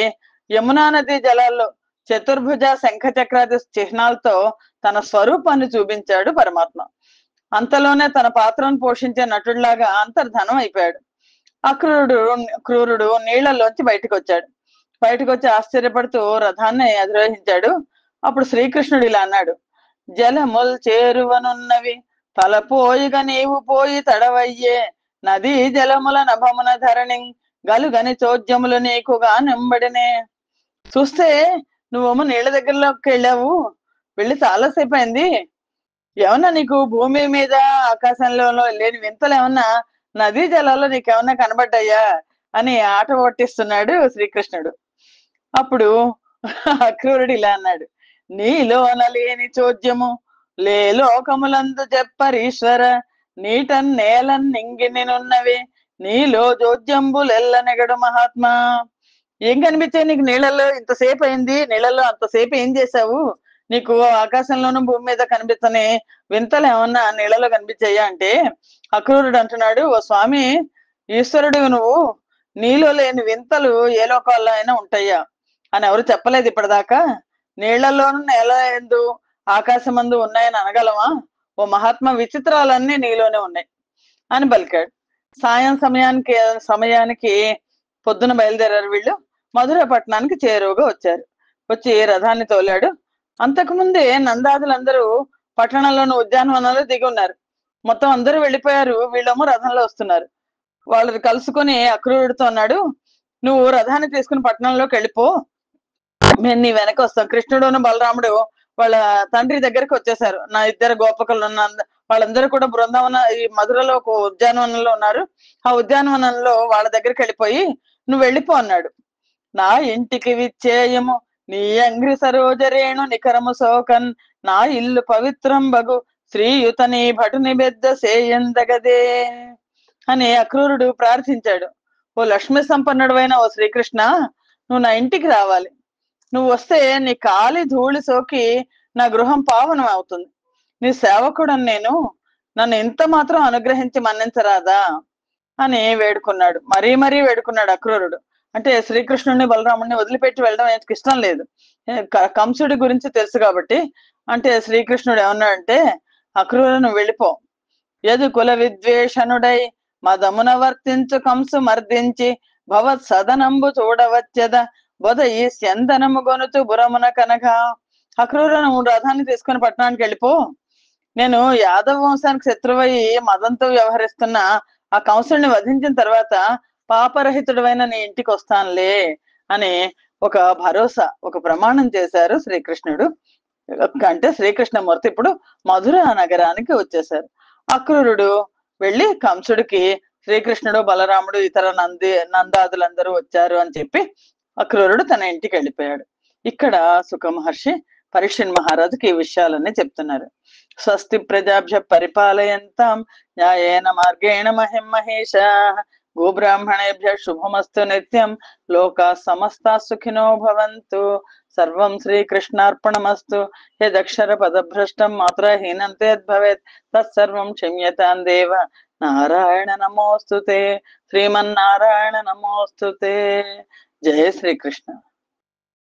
Speaker 1: యమునా నది జలాల్లో చతుర్భుజ శంఖ చక్రాది చిహ్నాలతో తన స్వరూపాన్ని చూపించాడు పరమాత్మ. అంతలోనే తన పాత్రను పోషించే నటుడిలాగా అంతర్ధనం అయిపోయాడు. క్రూరుడు నీళ్లలోంచి బయటకు వచ్చాడు. బయటకు వచ్చి ఆశ్చర్యపడుతూ రథాన్ని అధిరోహించాడు. అప్పుడు శ్రీకృష్ణుడు ఇలా అన్నాడు: జలముల్ చేరువనున్నవి తలపోయిగా నీవు పోయి తడవయ్యే, నదీ జలముల నభమున ధరణి గలుగని చోద్యములు నీకుగా నింబడినే. చూస్తే నువ్వేమో నీళ్ల దగ్గరలోకి వెళ్ళావు, వెళ్ళి చాలాసేపు అయింది. ఏమన్నా నీకు భూమి మీద ఆకాశంలో లేని వింతలు ఏమన్నా నదీ జలాల్లో నీకేమన్నా కనబడ్డాయా అని ఆట పట్టిస్తున్నాడు శ్రీకృష్ణుడు. అప్పుడు అక్రూరుడు ఇలా అన్నాడు: నీలోన లేని చోద్యము లే లోకములందు చెప్పరీశ్వర, నీటన్ నేలన్ నింగినున్నవి నీలో జోద్యంబులెల్ల నెగడు మహాత్మా. ఏం కనిపించాయి నీకు నీళ్ళల్లో? ఇంతసేపు అయింది, నీళ్ళల్లో అంతసేపు ఏం చేశావు? నీకు ఆకాశంలోనూ భూమి మీద కనిపించని వింతలు ఏమన్నా నీళ్ళలో కనిపించాయా అంటే అక్రూరుడు అంటున్నాడు: ఓ స్వామి, ఈశ్వరుడు నువ్వు, నీలో లేని వింతలు ఏ లోకాల్లో అయినా ఉంటాయా అని ఎవరు చెప్పలేదు ఇప్పటిదాకా. నీళ్లలోనూ నేల ఎందు ఆకాశమందు ఉన్నాయని అనగలమా? ఓ మహాత్మ, విచిత్రాలన్నీ నీలోనే ఉన్నాయి అని పలికాడు. సమయానికి పొద్దున బయలుదేరారు వీళ్ళు. మధుర పట్టణానికి చేరువుగా వచ్చారు. వచ్చి రథాన్ని తోలాడు. అంతకుముందే నందాదులందరూ పట్టణంలోని ఉద్యానవనంలో దిగి ఉన్నారు. మొత్తం అందరూ వెళ్ళిపోయారు, వీళ్ళేమో రథంలో వస్తున్నారు. వాళ్ళు కలుసుకొని అక్రూరుడితో అన్నాడు: నువ్వు రథాన్ని తీసుకుని పట్టణంలోకి వెళ్ళిపో, మేము నీ వెనక వస్తాం. కృష్ణుడును బలరాముడు వాళ్ళ తండ్రి దగ్గరికి వచ్చేసారు. నా ఇద్దరు గోపకులు వాళ్ళందరూ కూడా బృందావన ఈ మధురలో ఒక ఉద్యానవనంలో ఉన్నారు. ఆ ఉద్యానవనంలో వాళ్ళ దగ్గరికి వెళ్ళిపోయి నువ్వు వెళ్ళిపో అన్నాడు. నా ఇంటికి విచ్చేయము నీ అంగ్రి సరోజరేణు నికరము సోకన్, నా ఇల్లు పవిత్రం బగు శ్రీయుతని భటుని బెద్ద సేయందగదే అని అక్రూరుడు ప్రార్థించాడు. ఓ లక్ష్మీ సంపన్నుడైన ఓ శ్రీకృష్ణ, నువ్వు నా ఇంటికి రావాలి. నువ్వు వస్తే నీ కాలి ధూళి సోకి నా గృహం పావనం అవుతుంది. నీ సేవకుడని నేను, నన్ను ఇంత మాత్రం అనుగ్రహించి మన్నించరాదా అని వేడుకున్నాడు. మరీ మరీ వేడుకున్నాడు అక్రూరుడు. అంటే శ్రీకృష్ణుడిని బలరాముడిని వదిలిపెట్టి వెళ్ళడం ఆయనకి ఇష్టం లేదు. కంసుడి గురించి తెలుసు కాబట్టి. అంటే శ్రీకృష్ణుడు ఏమన్నాడంటే, అక్రూర నువ్వు వెళ్ళిపో. యదు కుల విద్వేషణుడై మదమున వర్తించు కంసు మర్దించి భవత్ సదనంబు చూడవచ్చద బొద ఈ స్యందనము గొనుచు బురమున కనగా. అక్రూర నువ్వు రథాన్ని తీసుకుని పట్టణానికి వెళ్ళిపో. నేను యాదవ వంశానికి శత్రువై మదంతో వ్యవహరిస్తున్న ఆ కంసుడిని వధించిన తర్వాత పాపరహితుడైన నీ ఇంటికి వస్తానులే అని ఒక భరోసా, ఒక ప్రమాణం చేశారు శ్రీకృష్ణుడు. అంటే శ్రీకృష్ణమూర్తి ఇప్పుడు మధుర నగరానికి వచ్చేశారు. అక్రూరుడు వెళ్ళి కంసుడికి శ్రీకృష్ణుడు బలరాముడు ఇతర నందాదులందరూ వచ్చారు అని చెప్పి అక్రూరుడు తన ఇంటికి వెళ్ళిపోయాడు. ఇక్కడ సుఖ మహర్షి పరీక్షణ్ మహారాజుకి ఈ విషయాలన్నీ చెప్తున్నారు. స్వస్తి ప్రజాభ్య పరిపాలయంతాం న్యాయేన మార్గేణ మహిం మహేషా గోబ్రాహ్మణేభ్య శుభమస్తు నిత్యం లోకా సమస్తా సుఖినో భవంతు. సర్వం శ్రీకృష్ణార్పణమస్తు. యదక్షర పదభ్రష్టం మాత్రహీనం తద్భవేత్ తత్సర్వం క్షమ్యతాం దేవ. నారాయణ నమోస్తుతే. శ్రీమన్నారాయణ నమోస్తుతే. జయ శ్రీకృష్ణ.